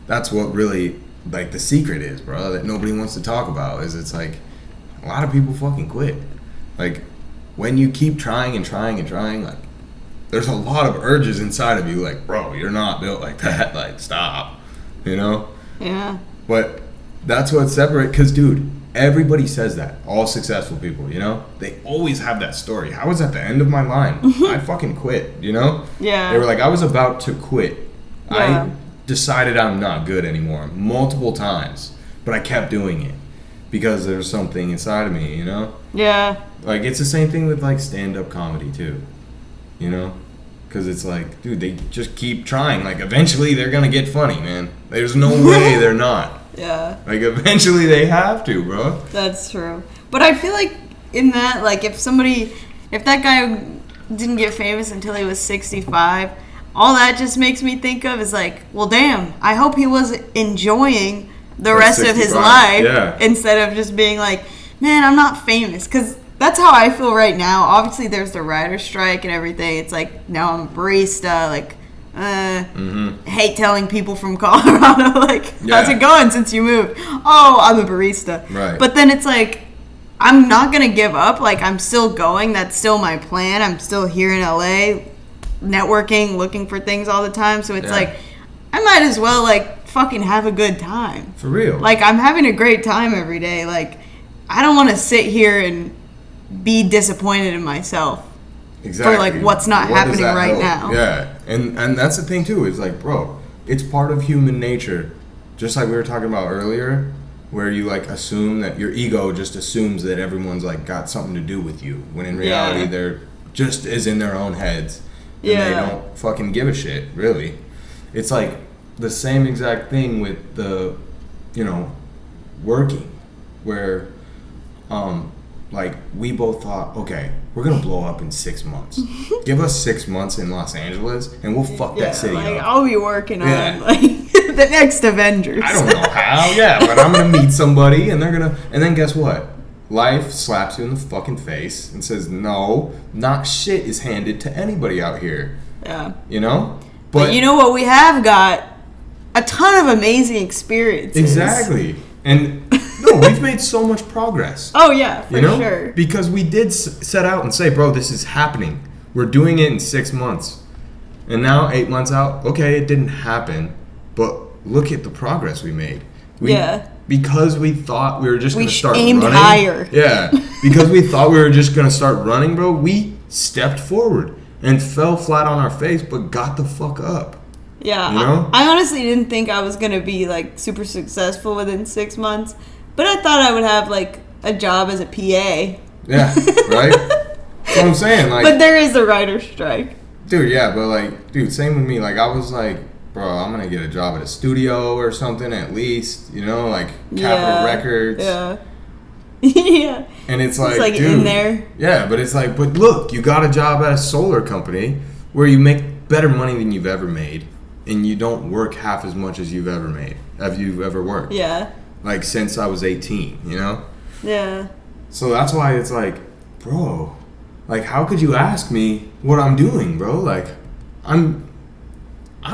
that's what really like the secret is, bro, that nobody wants to talk about, is it's like a lot of people fucking quit. Like when you keep trying and trying and trying, like there's a lot of urges inside of you like, bro, you're not built like that, like stop, you know? Yeah. But that's what separates, because dude, everybody says that, all successful people, you know, they always have that story. I was at the end of my line. I fucking quit, you know? Yeah. They were like, I was about to quit. Yeah. I decided I'm not good anymore multiple times, but I kept doing it because there's something inside of me, you know? Yeah. Like it's the same thing with like stand-up comedy too, you know? Because it's like, dude, they just keep trying. Like eventually they're gonna get funny, man. There's no way they're not. Yeah. Like eventually they have to, bro. That's true. But I feel like in that, like if that guy didn't get famous until he was 65, all that just makes me think of is like, well, damn, I hope he was enjoying the rest of his life instead of just being like, man, I'm not famous. Because that's how I feel right now. Obviously, there's the writer's strike and everything. It's like, now I'm a barista, like, hate telling people from Colorado, like, how's it going since you moved? Oh, I'm a barista. Right. But then it's like, I'm not going to give up. Like, I'm still going. That's still my plan. I'm still here in LA, networking, looking for things all the time. So it's like, I might as well, like, fucking have a good time. For real. Like, I'm having a great time every day. Like, I don't want to sit here and be disappointed in myself. Exactly. For like what's not happening right now. Yeah. And that's the thing too, is like, bro, it's part of human nature. Just like we were talking about earlier, where you like assume that your ego just assumes that everyone's like got something to do with you, when in reality they're just is in their own heads. And they don't fucking give a shit, really. It's like the same exact thing with the, you know, working, where like we both thought, okay, we're gonna blow up in 6 months. Give us 6 months in Los Angeles and we'll fuck that city like, up. I'll be working on like the next Avengers. I don't know how, but I'm gonna meet somebody and they're gonna, and then guess what? Life slaps you in the fucking face and says, no, not shit is handed to anybody out here. Yeah. You know? But you know what? We have got a ton of amazing experiences. Exactly. And no, we've made so much progress. Oh, yeah, for sure. Because we did set out and say, bro, this is happening. We're doing it in 6 months. And now 8 months out, okay, it didn't happen. But look at the progress we made. Because we thought we were just going to start running. We aimed higher. Yeah. Because we thought we were just going to start running, bro, we stepped forward and fell flat on our face, but got the fuck up. Yeah. You know? I honestly didn't think I was going to be, like, super successful within 6 months. But I thought I would have, like, a job as a PA. Yeah, right? That's what I'm saying. Like, but there is a writer's strike. Dude, yeah, but, like, dude, same with me. Like, I was like, bro, I'm going to get a job at a studio or something at least, you know, like Capitol Records. Yeah. Yeah. And it's like dude, in there. Yeah, but it's like, but look, you got a job at a solar company where you make better money than you've ever made, and you don't work half as much as you've ever made. Have you ever worked? Yeah. Like, since I was 18, you know? Yeah. So that's why it's like, bro, like, how could you ask me what I'm doing, bro? Like, I'm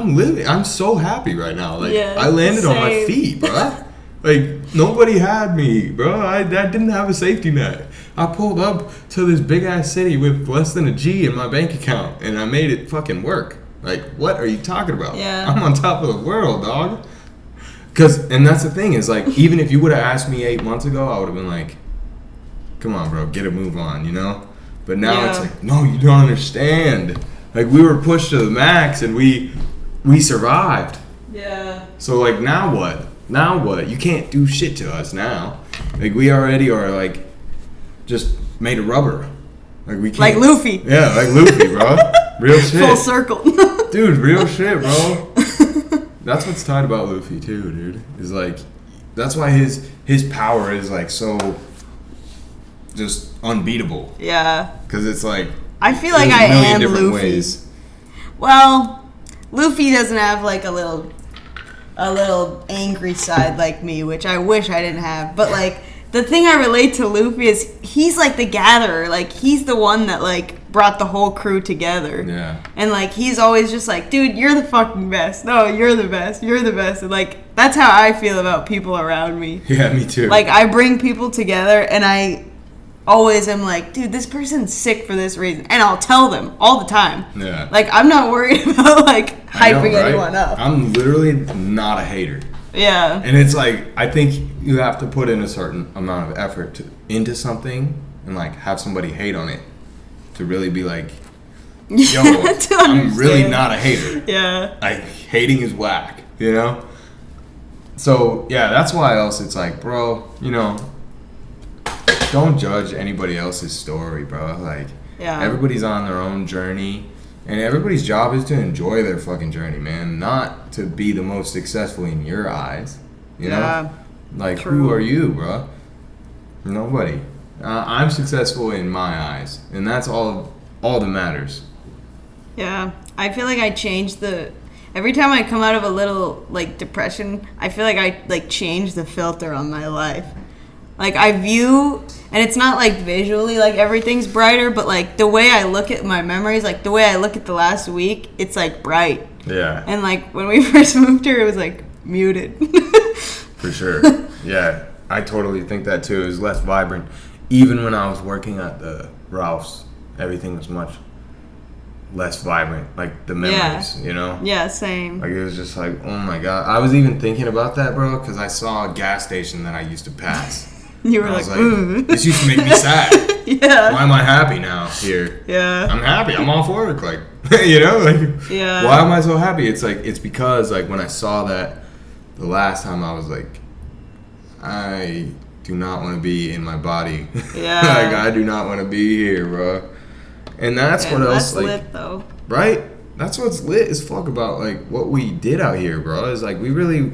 living. I'm so happy right now. Like, I landed on my feet, bro. Like, Nobody had me, bro. I didn't have a safety net. I pulled up to this big ass city with less than a G in my bank account, and I made it fucking work. Like, what are you talking about? Yeah. I'm on top of the world, dog. And that's the thing is, like, even if you would have asked me 8 months ago, I would have been like, come on, bro, get a move on, you know? But now it's like, no, you don't understand. Like, we were pushed to the max, and we survived. Yeah. So, like, now what? Now what? You can't do shit to us now. Like, we already are, like, just made of rubber. Like, we can't. Like Luffy. Yeah, like Luffy, bro. Real shit. Full circle. Dude, real shit, bro. That's what's tight about Luffy, too, dude. Is, like, that's why his power is, like, so just unbeatable. Yeah. Because it's, like, I feel like I am Luffy. Ways. Well, Luffy doesn't have, like, a little angry side like me, which I wish I didn't have. But, like, the thing I relate to Luffy is he's, like, the gatherer. Like, he's the one that, like, brought the whole crew together. Yeah. And, like, he's always just like, dude, you're the fucking best. No, you're the best. You're the best. And, like, that's how I feel about people around me. Yeah, me too. Like, I bring people together, and I always am like, dude, this person's sick for this reason. And I'll tell them all the time. Yeah. Like, I'm not worried about, like, hyping anyone up. I'm literally not a hater. Yeah. And it's like, I think you have to put in a certain amount of effort into something and, like, have somebody hate on it to really be like, yo, I'm really not a hater. Yeah. Like, hating is whack, you know? So, yeah, that's why else it's like, bro, you know, don't judge anybody else's story, bro. Like, everybody's on their own journey. And everybody's job is to enjoy their fucking journey, man. Not to be the most successful in your eyes. You know? Like, true. Who are you, bro? Nobody. I'm successful in my eyes. And that's all that matters. Yeah. I feel like I changed every time I come out of a little, like, depression, I feel like I, like, change the filter on my life. Like, I view, and it's not, like, visually, like, everything's brighter, but, like, the way I look at my memories, like, the way I look at the last week, it's, like, bright. Yeah. And, like, when we first moved here, it was, like, muted. For sure. Yeah. I totally think that, too. It was less vibrant. Even when I was working at the Ralph's, everything was much less vibrant. Like, the memories, you know? Yeah, same. Like, it was just like, oh, my God. I was even thinking about that, bro, because I saw a gas station that I used to pass. You were like, this used to make me sad. Yeah. Why am I happy now here? Yeah. I'm happy. I'm off work. Like, you know? Like, yeah. Why am I so happy? It's like, it's because, like, when I saw that the last time, I was like, I do not want to be in my body. Yeah. Like, I do not want to be here, bro. And that's what else, that's like, lit, though. Right? That's what's lit as fuck about, like, what we did out here, bro. Is like, we really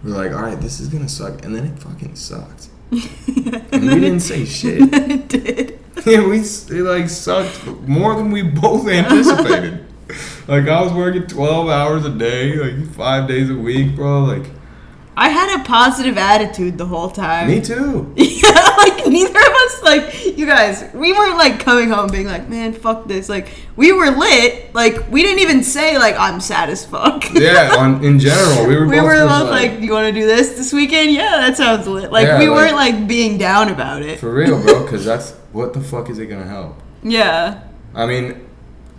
were like, all right, this is gonna suck. And then it fucking sucked. And we didn't say shit. It did. Yeah, it like sucked more than we both anticipated. Like, I was working 12 hours a day, like 5 days a week, bro. Like, I had a positive attitude the whole time. Me too. Yeah, like, neither of us, like, you guys, we weren't, like, coming home being like, man, fuck this. Like, we were lit. Like, we didn't even say, like, I'm sad as fuck. Yeah, in general, we were both like, you want to do this weekend? Yeah, that sounds lit. Like, yeah, we weren't, like, being down about it. For real, bro, because that's, what the fuck is it going to help? Yeah. I mean,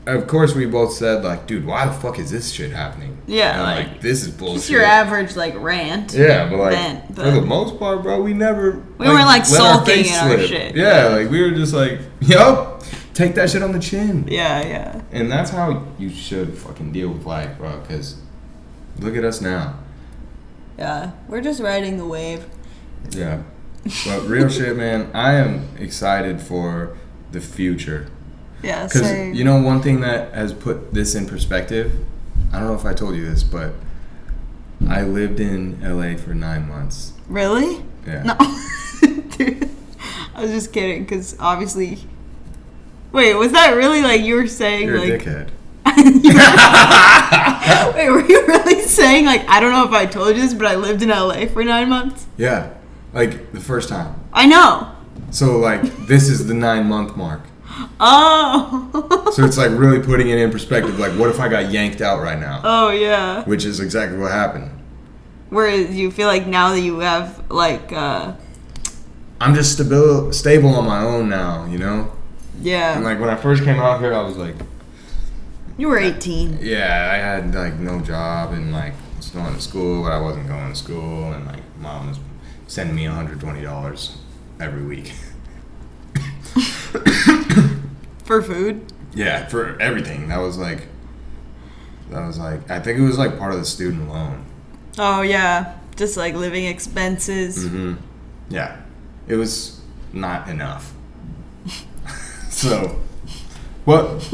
of course, we both said, like, dude, why the fuck is this shit happening? Yeah, and, like, this is bullshit. It's your average, like, rant. Yeah, but, like, for the most part, bro, we never... We weren't, like, sulking in our shit. Yeah, like, we were just like, yo, take that shit on the chin. Yeah, yeah. And that's how you should fucking deal with life, bro, because look at us now. Yeah, we're just riding the wave. Yeah. But real shit, man, I am excited for the future. Yeah, because you know one thing that has put this in perspective, I don't know if I told you this, but I lived in LA for 9 months. Really? Yeah. No. Dude, I was just kidding, because obviously... Wait, was that really, like, you were saying, You're like... a dickhead. Wait, were you really saying, like, I don't know if I told you this, but I lived in LA for 9 months? Yeah. Like, the first time. I know. So, like, this is the 9-month mark. Oh. So it's like really putting it in perspective. Like, what if I got yanked out right now? Oh, yeah. Which is exactly what happened. Whereas you feel like now that you have, like, I'm just stable on my own now, you know? Yeah. And, like, when I first came out here, I was like... You were 18. Yeah, I had, like, no job and, like, was going to school, but I wasn't going to school. And, like, Mom was sending me $120 every week. For food? Yeah, for everything. That was like, I think it was, like, part of the student loan. Oh, yeah. Just, like, living expenses. Mm-hmm. Yeah. It was not enough. So, but,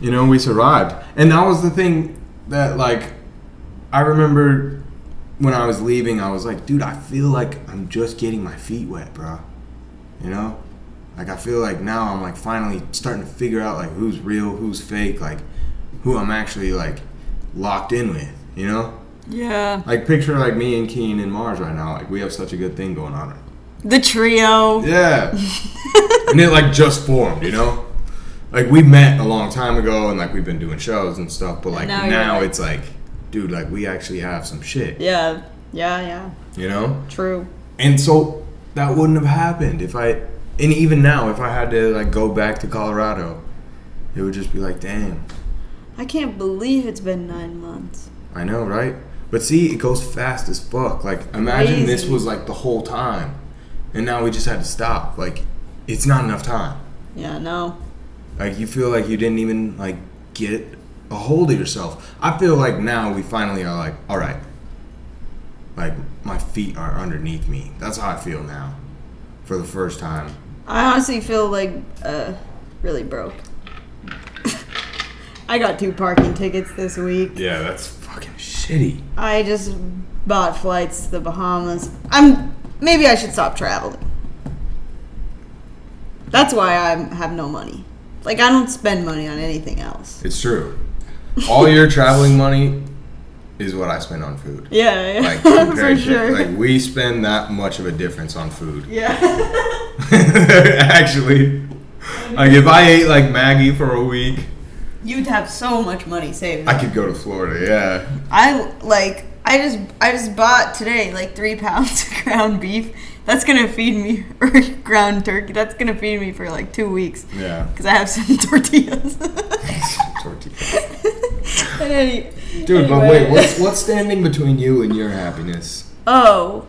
you know, we survived. And that was the thing that, like, I remember when I was leaving, I was like, dude, I feel like I'm just getting my feet wet, bro. You know? Like, I feel like now I'm, like, finally starting to figure out, like, who's real, who's fake, like, who I'm actually, like, locked in with, you know? Yeah. Like, picture, like, me and Keen and Mars right now. Like, we have such a good thing going on. The trio. Yeah. And it, like, just formed, you know? Like, we met a long time ago, and, like, we've been doing shows and stuff, but, like, now it's, like, dude, like, we actually have some shit. Yeah. Yeah. You know? True. And so, that wouldn't have happened if I... And even now, if I had to, like, go back to Colorado, it would just be like, damn. I can't believe it's been 9 months. I know, right? But see, it goes fast as fuck. Like, imagine this was, like, the whole time. And now we just had to stop. Like, it's not enough time. Yeah, no. Like, you feel like you didn't even, like, get a hold of yourself. I feel like now we finally are like, all right. Like, my feet are underneath me. That's how I feel now. For the first time. I honestly feel like really broke. I got 2 parking tickets this week. Yeah, that's fucking shitty. I just bought flights to the Bahamas. Maybe I should stop traveling. That's why I have no money. Like, I don't spend money on anything else. It's true. All your traveling money is what I spend on food. Yeah. Like, for sure. Like, we spend that much of a difference on food. Yeah. Actually. Like, if I ate, like, Maggie for a week... You'd have so much money saved. I could go to Florida, yeah. I just bought today, like, 3 pounds of ground beef. That's going to feed me, or ground turkey. That's going to feed me for, like, 2 weeks. Yeah. Because I have some tortillas. Dude, but wait, what's standing between you and your happiness? Oh.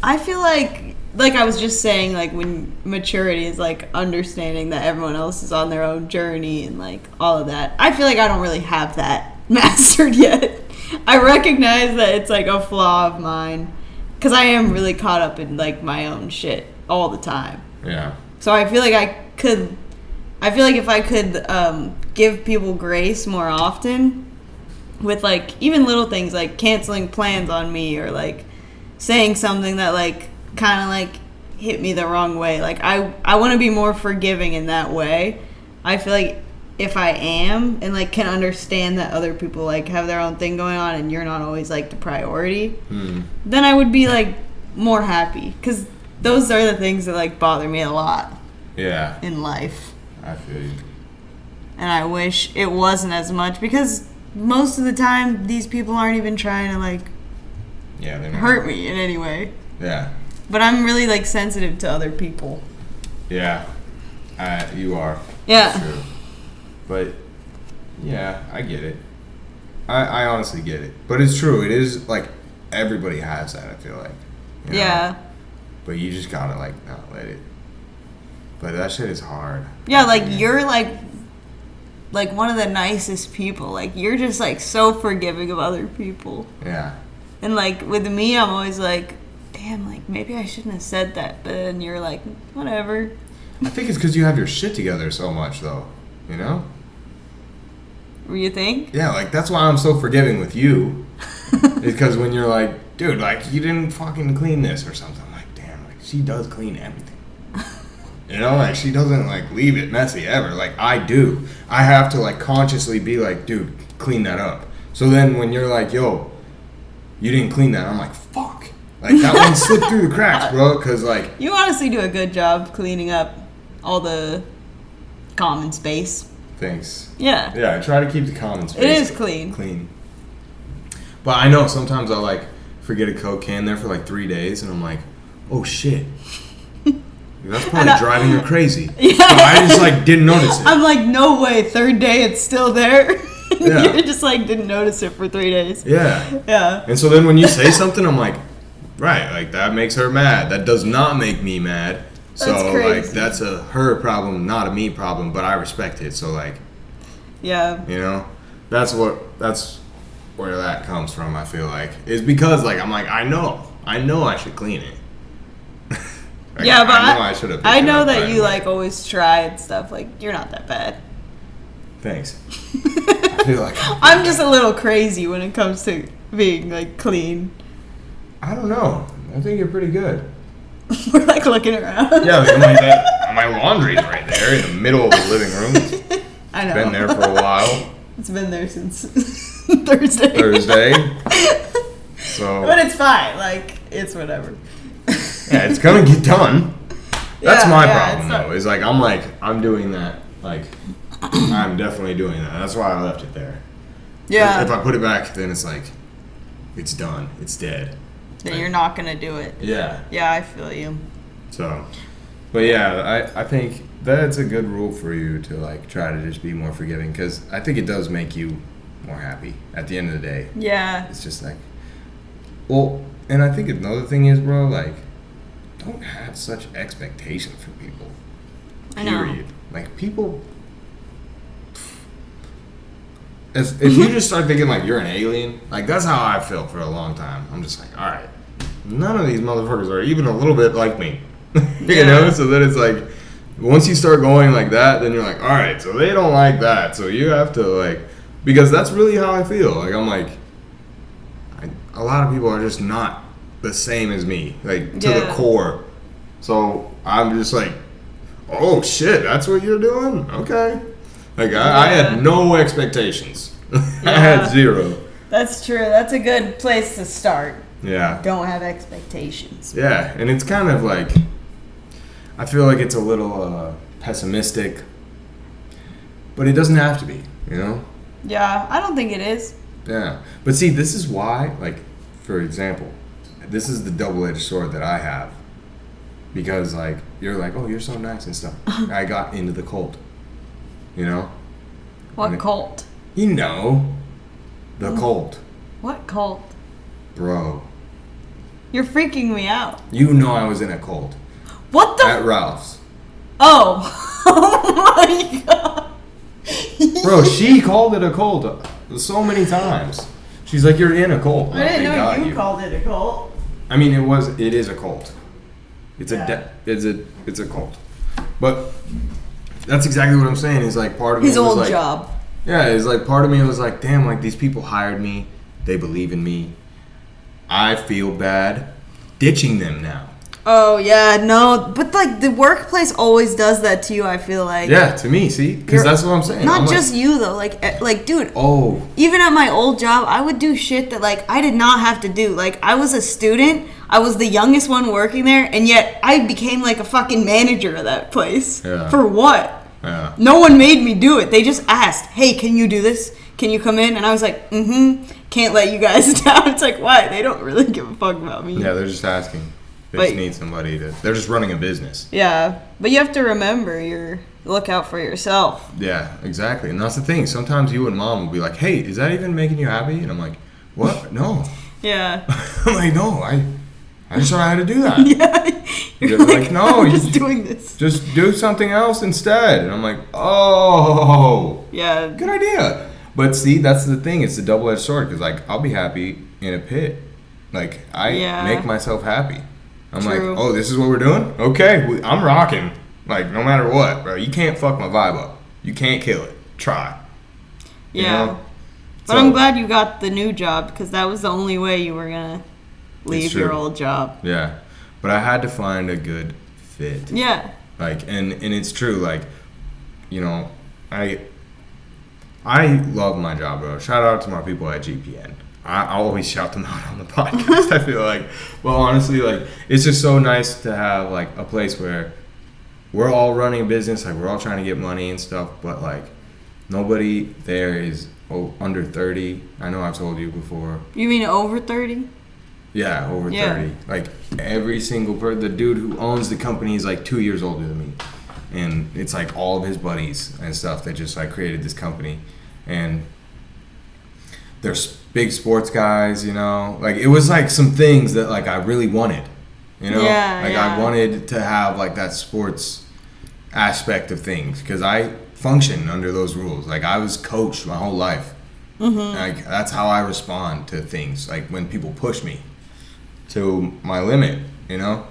I feel like I was just saying, like, when maturity is, like, understanding that everyone else is on their own journey and, like, all of that. I feel like I don't really have that mastered yet. I recognize that it's, like, a flaw of mine. Because I am really caught up in, like, my own shit all the time. Yeah. So I feel like if I could give people grace more often with, like, even little things like canceling plans on me or, like, saying something that, like, kind of, like, hit me the wrong way. Like, I want to be more forgiving in that way. I feel like if I am and, like, can understand that other people, like, have their own thing going on and you're not always, like, the priority, then I would be, like, more happy. Because those are the things that, like, bother me a lot. Yeah. In life. I feel you. And I wish it wasn't as much because most of the time these people aren't even trying to, like, hurt me in any way. Yeah. But I'm really, like, sensitive to other people. Yeah. You are. Yeah. That's true. But, yeah, I get it. I honestly get it. But it's true. It is, like, everybody has that, I feel like. You know? Yeah. But you just gotta, like, not let it. But that shit is hard. Yeah, like, you're, like, one of the nicest people. Like, you're just, like, so forgiving of other people. Yeah. And, like, with me, I'm always like, damn, like, maybe I shouldn't have said that. But then you're like, whatever. I think it's because you have your shit together so much, though. You know? You think? Yeah, like, that's why I'm so forgiving with you. Because when you're like, dude, like, you didn't fucking clean this or something. I'm like, damn, like, she does clean everything. You know, like, she doesn't, like, leave it messy ever. Like, I do. I have to, like, consciously be like, dude, clean that up. So then when you're like, yo, you didn't clean that, I'm like, fuck. Like, that one slipped through the cracks, bro, because, like... You honestly do a good job cleaning up all the common space. Thanks. Yeah. Yeah, I try to keep the common space. It is clean. Clean. But I know sometimes I'll like forget a Coke can there for like 3 days, and I'm like, oh shit. That's probably driving her crazy. Yeah. So I just like didn't notice it. I'm like, no way. Third day, it's still there. Yeah. You just like didn't notice it for 3 days. Yeah. Yeah. And so then when you say something, I'm like, right, like that makes her mad. That does not make me mad. So That's crazy. like that's a her problem, not a me problem. But I respect it. So like, yeah. You know, that's where that comes from. I feel like is because like I'm like I know I should clean it. Like, yeah, but I know that right you away. like always try and stuff. Like you're not that bad. Thanks. I feel like I'm just a little crazy when it comes to being like clean. I don't know. I think you're pretty good. We're like looking around. Yeah, like my laundry's right there in the middle of the living room. I know. It's been there for a while. It's been there since Thursday. So. But it's fine. Like it's whatever. Yeah, it's gonna get done. That's my problem not... though. Is like I'm doing that. Like I'm definitely doing that. That's why I left it there. Yeah. If I put it back, then it's like it's done. It's dead. Then like, you're not gonna do it. Yeah. Yeah, I feel you. So, but yeah, I think that's a good rule for you to like try to just be more forgiving because I think it does make you more happy at the end of the day. Yeah. It's just like, well, and I think another thing is, bro, like. Don't have such expectation for people. Period. I know. Like people, if you just start thinking like you're an alien, like that's how I felt for a long time. I'm just like, all right, none of these motherfuckers are even a little bit like me, you know. So then it's like, once you start going like that, then you're like, all right, so they don't like that, so you have to like, because that's really how I feel. Like I'm like, a lot of people are just not the same as me, like to the core. So I'm just like, oh shit, that's what you're doing? Okay. Like I had no expectations. I had zero. That's true. That's a good place to start. Yeah. Don't have expectations. Yeah, and it's kind of like, I feel like it's a little pessimistic, but it doesn't have to be, you know? Yeah, I don't think it is. Yeah. But see, this is why, like, for example, this is the double-edged sword that I have. Because, like, you're like, oh, you're so nice and stuff. I got into the cult. You know? What cult? You know. The cult. What cult? Bro. You're freaking me out. You know I was in a cult. What the? At Ralph's. Oh. Oh my god. Bro, she called it a cult so many times. She's like, you're in a cult. I didn't know you called it a cult. I mean, it is a cult. It's it's a cult. But that's exactly what I'm saying. Is like part of me his was old like, job. Yeah, it's like part of me was like, damn, like these people hired me. They believe in me. I feel bad ditching them now. Oh yeah, no, but like the workplace always does that to you. I feel like. Yeah, to me, see, because that's what I'm saying. Not I'm just you though, like dude. Oh. Even at my old job, I would do shit that like I did not have to do. Like I was a student, I was the youngest one working there, and yet I became like a fucking manager of that place. Yeah. For what? Yeah. No one made me do it. They just asked, "Hey, can you do this? Can you come in?" And I was like, can't let you guys down. It's like, why? They don't really give a fuck about me. Yeah, they're just asking. They just need somebody to. They're just running a business. Yeah, but you have to remember, look out for yourself. Yeah, exactly, and that's the thing. Sometimes you and mom will be like, "Hey, is that even making you happy?" And I'm like, "What? No." Yeah. I'm like, "No, I just know how to do that." Yeah. You're like, "No, I'm just doing this. Just do something else instead." And I'm like, "Oh, yeah, good idea." But see, that's the thing. It's a double-edged sword because, like, I'll be happy in a pit. Like, I make myself happy. I'm True. like, oh, this is what we're doing? Okay, I'm rocking. Like, no matter what, bro. You can't fuck my vibe up. You can't kill it. Try. Yeah. You know? But so, I'm glad you got the new job because that was the only way you were going to leave your old job. Yeah. But I had to find a good fit. Yeah. Like, and it's true. Like, you know, I love my job, bro. Shout out to my people at GPN. I always shout them out on the podcast. I feel like, well, honestly, like it's just so nice to have like a place where we're all running a business, like we're all trying to get money and stuff, but like nobody there is under 30. I know I've told you before. You mean over 30? Yeah, over 30. Like every single person, the dude who owns the company is like 2 years older than me. And it's like all of his buddies and stuff that just like created this company. And they're big sports guys, you know. Like it was like some things that like I really wanted, you know. I wanted to have like that sports aspect of things because I function under those rules. Like I was coached my whole life. Like that's how I respond to things. Like when people push me to my limit, you know.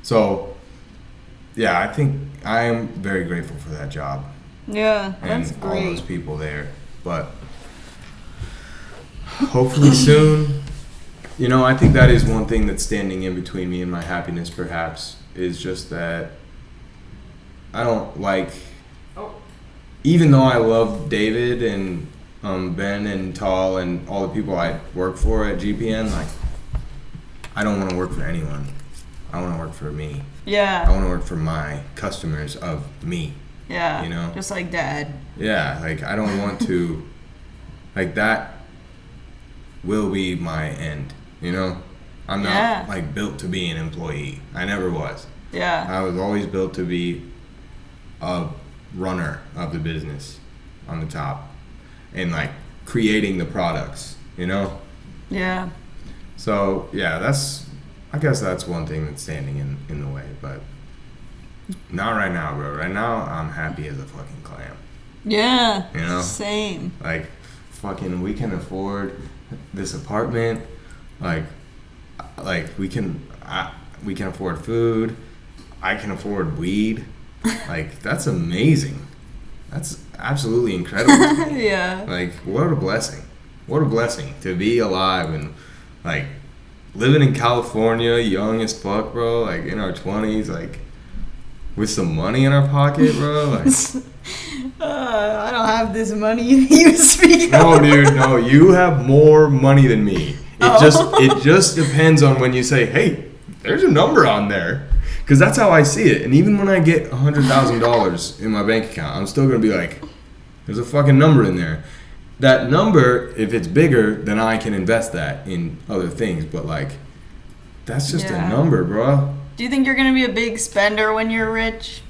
So yeah, I think I am very grateful for that job. Yeah, that's and great. all those people there, but hopefully soon. You know, I think that is one thing that's standing in between me and my happiness. Perhaps is just that I don't like. Even though I love David and Ben and Tal and all the people I work for at GPN, like I don't want to work for anyone. I want to work for me. Yeah. I want to work for my customers of me. Yeah. You know? Just like Dad. Yeah, like I don't want to like that will be my end, you know? I'm not like built to be an employee. I never was. Yeah. I was always built to be a runner of the business on the top and like creating the products, you know? Yeah. So yeah, I guess that's one thing that's standing in the way, but not right now, bro. Right now I'm happy as a fucking clam. Yeah. You know? Same. Like fucking we can afford this apartment, like we can afford food. I can afford weed. Like that's amazing. That's absolutely incredible to me. Yeah. Like what a blessing. What a blessing to be alive and like living in California, young as fuck, bro, like in our 20s, like with some money in our pocket, bro. Like I don't have this money you speak no, of. dude, no, you have more money than me. It just depends on when you say, hey, there's a number on there. Because that's how I see it. And even when I get $100,000 in my bank account, I'm still going to be like, there's a fucking number in there. That number, if it's bigger, then I can invest that in other things. But, like, that's just a number, bro. Do you think you're going to be a big spender when you're rich?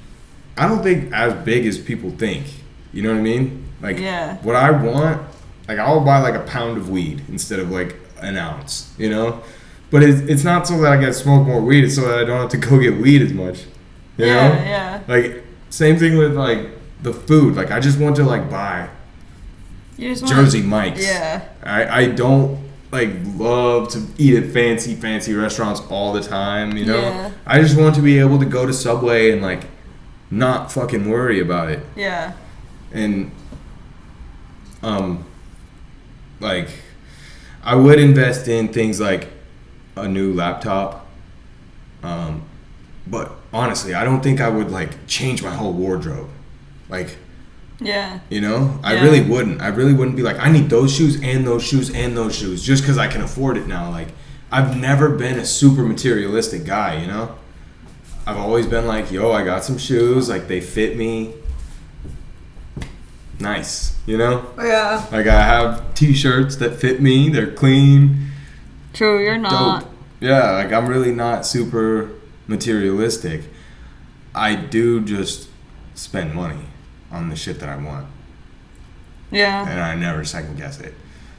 I don't think as big as people think. You know what I mean? Like, what I want, like, I'll buy, like, a pound of weed instead of, like, an ounce, you know? But it's not so that I get to smoke more weed. It's so that I don't have to go get weed as much. You know? Yeah. Like, same thing with, like, the food. Like, I just want to, like, buy Jersey Mike's. Yeah. I don't, like, love to eat at fancy restaurants all the time, you know? Yeah. I just want to be able to go to Subway and, like, not fucking worry about it. Yeah. And, like, I would invest in things like a new laptop. But honestly, I don't think I would like change my whole wardrobe. Like, you know, I really wouldn't. I really wouldn't be like, I need those shoes and those shoes and those shoes just because I can afford it now. Like, I've never been a super materialistic guy, you know? I've always been like, yo, I got some shoes, like they fit me. Nice, you know? Yeah. Like I have t-shirts that fit me, they're clean. True, you're not. Dope. Yeah, like I'm really not super materialistic. I do just spend money on the shit that I want. Yeah. And I never second guess it.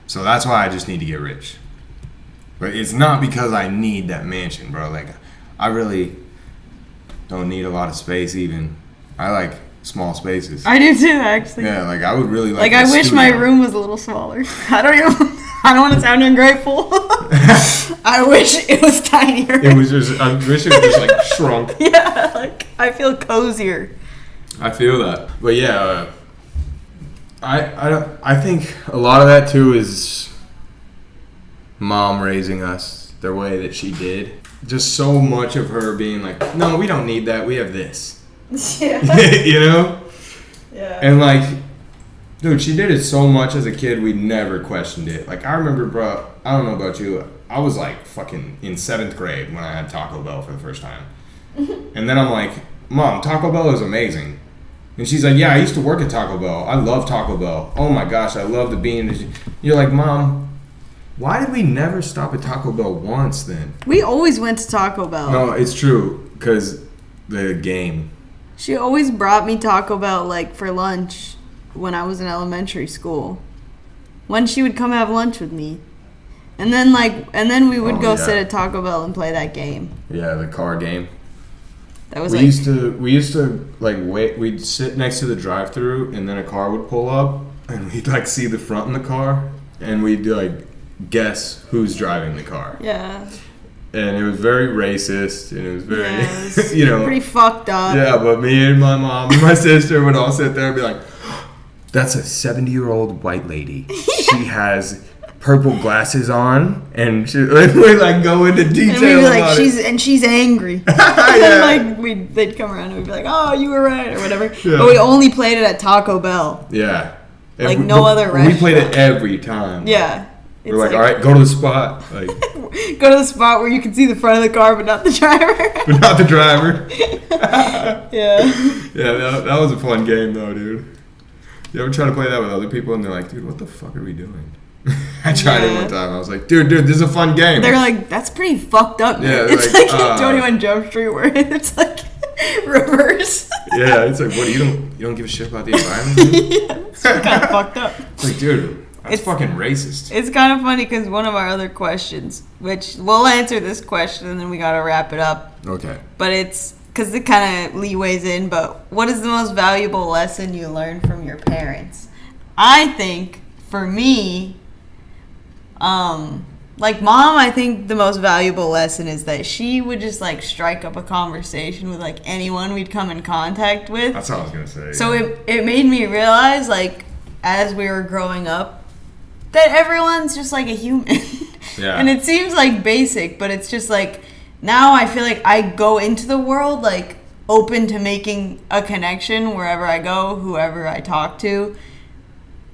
So that's why I just need to get rich. But it's not because I need that mansion, bro. Like I really don't need a lot of space even. I like small spaces. I do too, actually. Yeah, like I would really like I wish my room was a little smaller. I don't want to sound ungrateful. I wish it was tinier. I wish it was just like shrunk. Yeah, like I feel cozier. I feel that. But yeah, I think a lot of that too is mom raising us the way that she did. Just so much of her being like, no, we don't need that. We have this. Yeah. You know? Yeah. And like, dude, she did it so much as a kid, we never questioned it. Like, I remember, bro, I don't know about you, I was like fucking in 7th grade when I had Taco Bell for the first time. And then I'm like Mom, Taco Bell is amazing. And she's like, yeah, I used to work at Taco Bell. I love Taco Bell. Oh my gosh, I love the bean. You're like, Mom, why did we never stop at Taco Bell once then? We always went to Taco Bell. No, it's true, because the game. She always brought me Taco Bell, like, for lunch when I was in elementary school. When she would come have lunch with me. And then we would go sit at Taco Bell and play that game. Yeah, the car game. That was we used to like wait. We'd sit next to the drive-thru, and then a car would pull up, and we'd like see the front in the car, and we'd like guess who's driving the car. Yeah. And it was very racist, and it was very, it was you know, pretty fucked up. Yeah, but me and my mom and my sister would all sit there and be like, "That's a 70-year-old white lady. She has purple glasses on," and we like go into detail. And we'd be like, she's angry. And like they'd come around and we'd be like, "Oh, you were right," or whatever. Yeah. But we only played it at Taco Bell. Yeah. Like no other restaurant. We played it every time. Yeah. We're like, all right, go to the spot. Like, go to the spot where you can see the front of the car, but not the driver. But not the driver. Yeah. Yeah, that was a fun game though, dude. You ever try to play that with other people and they're like, dude, what the fuck are we doing? I tried it one time. I was like, dude, this is a fun game. They're like, that's pretty fucked up, man. Yeah, it's like 21 Jump Street where it's like reverse. Yeah, it's like, what, you don't give a shit about the environment? Yeah, it's kind of fucked up. It's like, dude, that's fucking racist. It's kind of funny because one of our other questions, which we'll answer this question and then we gotta wrap it up. Okay. But it's because it kind of leeways in. But what is the most valuable lesson you learned from your parents? I think for me, like Mom, I think the most valuable lesson is that she would just like strike up a conversation with like anyone we'd come in contact with. That's what I was gonna say. So it made me realize, like, as we were growing up, that everyone's just like a human. Yeah. And it seems like basic, but it's just like now I feel like I go into the world like open to making a connection wherever I go, whoever I talk to,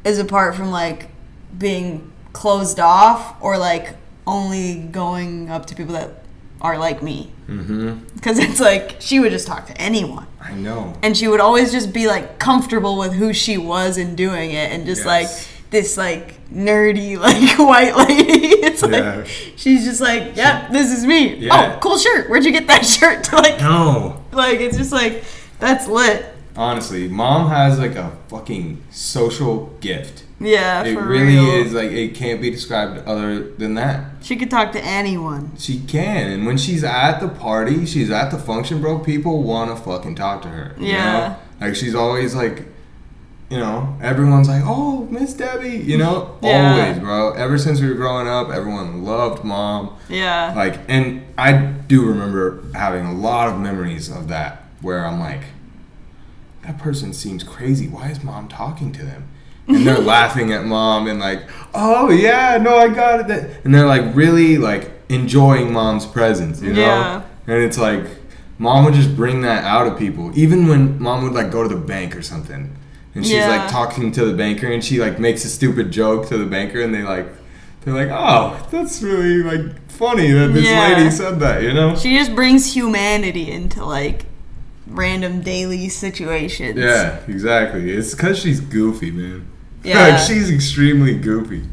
is apart from like being closed off or like only going up to people that are like me. Because it's like she would just talk to anyone. I know. And she would always just be like comfortable with who she was and doing it, and just like this like nerdy like white lady. It's like she's just like, yeah, this is me. Yeah. Oh, cool shirt. Where'd you get that shirt? Like, no. Like it's just like that's lit. Honestly, Mom has like a fucking social gift. Yeah, it for really real. is like it can't be described other than that. She could talk to anyone. She can, and when she's at the party, she's at the function, bro. People want to fucking talk to her. You know? Like she's always like, you know, everyone's like, oh, Miss Debbie, you know, always, bro. Ever since we were growing up, everyone loved Mom. Yeah. Like, and I do remember having a lot of memories of that where I'm like, that person seems crazy. Why is Mom talking to them? And they're laughing at Mom and like, oh yeah, no, I got it. And they're like really like enjoying Mom's presence, you know? Yeah. And it's like, Mom would just bring that out of people. Even when Mom would like go to the bank or something, and she's like talking to the banker, and she like makes a stupid joke to the banker, and they're like, oh, that's really like funny that this lady said that, you know? She just brings humanity into like random daily situations. Yeah, exactly. It's because she's goofy, man. Yeah. Like, she's extremely goofy.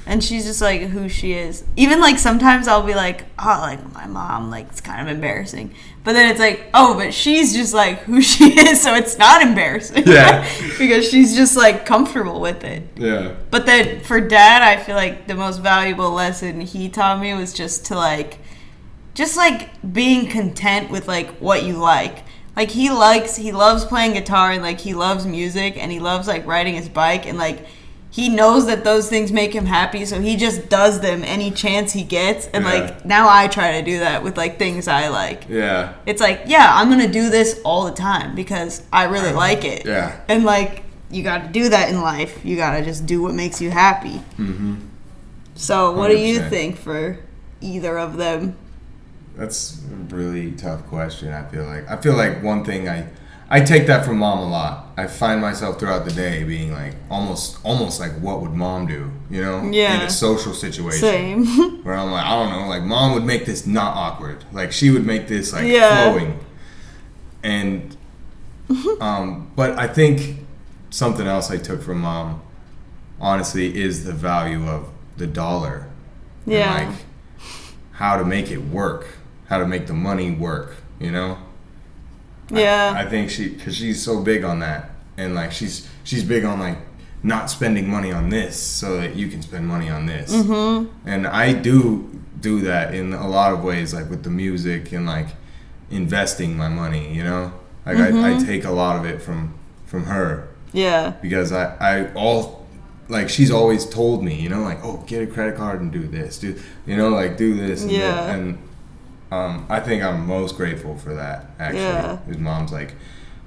And she's just like who she is. Even like sometimes I'll be like, oh, like my mom, like it's kind of embarrassing. But then it's like, oh, but she's just like who she is, so it's not embarrassing. Yeah. Because she's just like comfortable with it. Yeah. But then for Dad, I feel like the most valuable lesson he taught me was just being content with like what you like. Like he loves playing guitar, and like he loves music, and he loves like riding his bike, and like he knows that those things make him happy, so he just does them any chance he gets. And like now I try to do that with like things I like. Yeah. It's like, yeah, I'm gonna do this all the time because I really like it. Yeah. And like you gotta do that in life. You gotta just do what makes you happy. Mm-hmm. So what 100%. Do you think for either of them? That's a really tough question. I feel like one thing I take that from Mom a lot. I find myself throughout the day being like almost like, what would Mom do? You know, in a social situation. Same. Where I'm like, I don't know, like Mom would make this not awkward. Like she would make this like flowing. And but I think something else I took from mom, honestly, is the value of the dollar. Yeah. And like how to make it work, how to make the money work, you know? Yeah. I think because she's so big on that. And like she's big on like not spending money on this so that you can spend money on this. Mm-hmm. And I do that in a lot of ways, like with the music and like investing my money, you know? Like I take a lot of it from her. Yeah. Because like she's always told me, you know, like, oh, get a credit card and do this, do this. And yeah. And I think I'm most grateful for that, actually. Yeah. His mom's like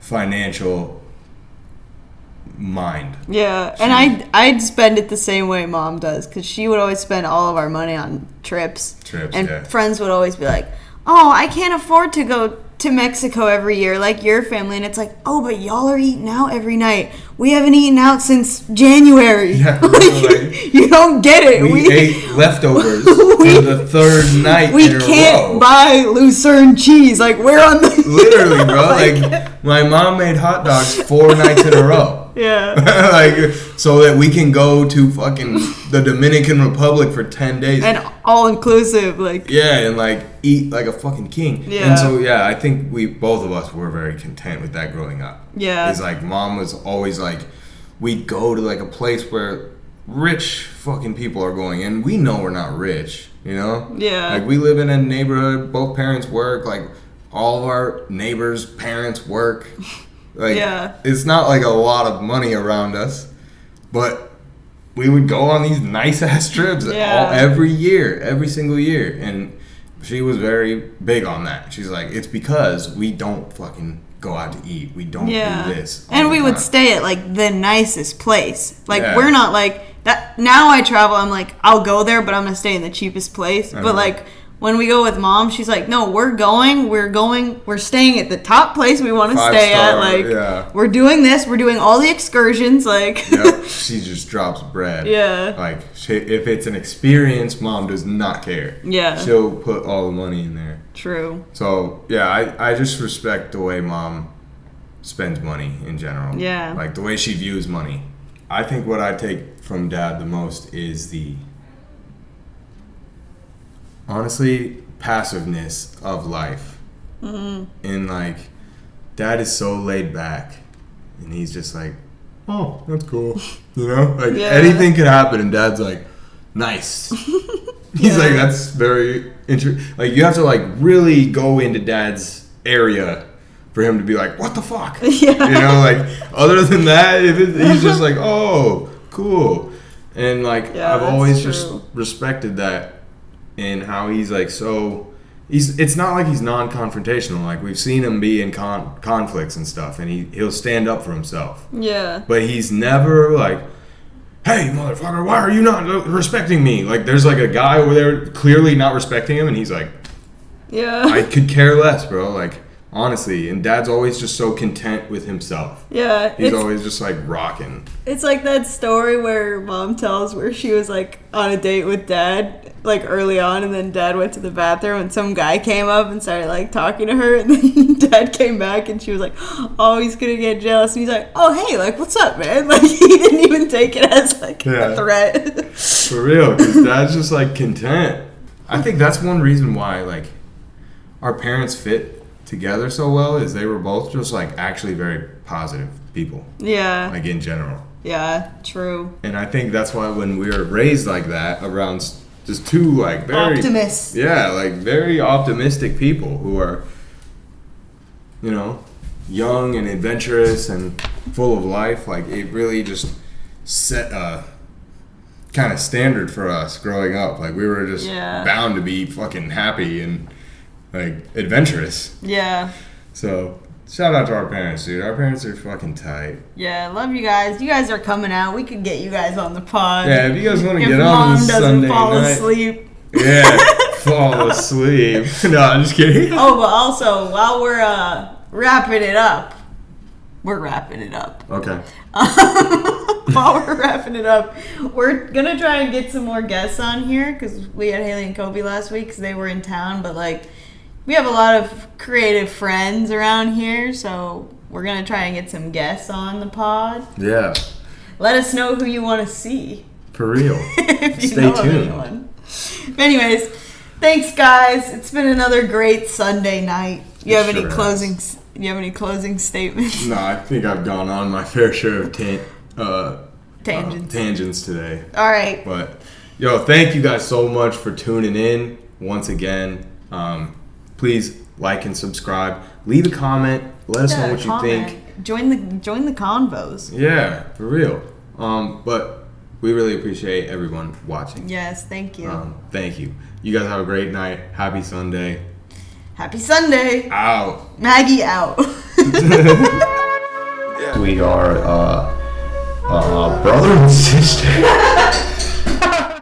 financial mind. Yeah, and I'd spend it the same way mom does, because she would always spend all of our money on trips. And yeah. Friends would always be like, oh, I can't afford to go to Mexico every year like your family. And it's like, oh, but y'all are eating out every night. We haven't eaten out since January. Yeah, you don't get it. We ate leftovers for the third night we in a row. can't buy Lucerne cheese. Like, we're on the... Literally, bro. Like, my mom made hot dogs 4 nights in a row. Yeah. Like, so that we can go to fucking the Dominican Republic for 10 days. And all inclusive, like. Yeah, and like eat like a fucking king. Yeah. And so, yeah, I think both of us were very content with that growing up. Yeah. It's like mom was always like, we'd go to like a place where rich fucking people are going, and we know we're not rich, you know? Yeah. Like, we live in a neighborhood, both parents work, like all of our neighbors' parents work. Like, yeah. It's not like a lot of money around us, but we would go on these nice ass trips every single year. And she was very big on that. She's like, it's because we don't fucking go out to eat. We don't do this. And we would stay at like the nicest place. Like, Yeah. we're not like that. Now I travel, I'm like, I'll go there, but I'm gonna stay in the cheapest place. But like, when we go with mom, she's like, no, we're staying at the top place we want to stay at. Like, we're doing this, we're doing all the excursions. Like, yep. She just drops bread. Yeah. Like, if it's an experience, mom does not care. Yeah. She'll put all the money in there. True. So, yeah, I just respect the way mom spends money in general. Yeah. Like, the way she views money. I think what I take from dad the most is the, honestly, passiveness of life. Mm-hmm. And like, dad is so laid back, and he's just like, oh, that's cool, you know, like anything could happen, and dad's like, nice. He's like, that's very interesting. Like, you have to like really go into dad's area for him to be like, what the fuck? Yeah. You know, like, other than that, he's just like, oh, cool. And like, I've always just respected that. And how he's like, it's not like he's non-confrontational. Like, we've seen him be in conflicts and stuff, and he'll stand up for himself. Yeah. But he's never like, hey, motherfucker, why are you not respecting me? Like, there's like a guy over there clearly not respecting him, and he's like, yeah, I could care less, bro. Like, honestly. And dad's always just so content with himself. Yeah. He's always just like rocking. It's like that story where mom tells where she was like on a date with dad like early on, and then dad went to the bathroom and some guy came up and started like talking to her, and then dad came back and she was like, oh, he's gonna get jealous, and he's like, oh, hey, like, what's up, man? Like, he didn't even take it as like a threat. For real, because dad's just like content. I think that's one reason why like our parents fit together so well, is they were both just like actually very positive people. Yeah. Like, in general. Yeah, true. And I think that's why when we were raised like that, around just two like very optimists. Yeah, like very optimistic people who are, you know, young and adventurous and full of life. Like, it really just set a kind of standard for us growing up. Like, we were just bound to be fucking happy and like adventurous. Yeah. So shout out to our parents, dude. Our parents are fucking tight. Yeah, love you guys. You guys are coming out. We could get you guys on the pod. Yeah, if you guys want to get on this Sunday night. Mom doesn't fall asleep. Yeah, fall asleep. No, I'm just kidding. Oh, but also, while we're wrapping it up, we're wrapping it up. Okay. While we're wrapping it up, we're going to try and get some more guests on here, because we had Haley and Kobe last week because they were in town, but like, we have a lot of creative friends around here, so we're going to try and get some guests on the pod. Yeah. Let us know who you want to see. For real. If you Stay know of tuned. anyone. Anyways, thanks guys. It's been another great Sunday night. You have any closing statements? No, I think I've gone on my fair share of tangents today. All right. But thank you guys so much for tuning in once again. Please like and subscribe. Leave a comment. Let us know what you think. Join the convos. Yeah, for real. But we really appreciate everyone watching. Yes, thank you. Thank you. You guys have a great night. Happy Sunday. Happy Sunday. Out. Maggie out. We are brother and sister.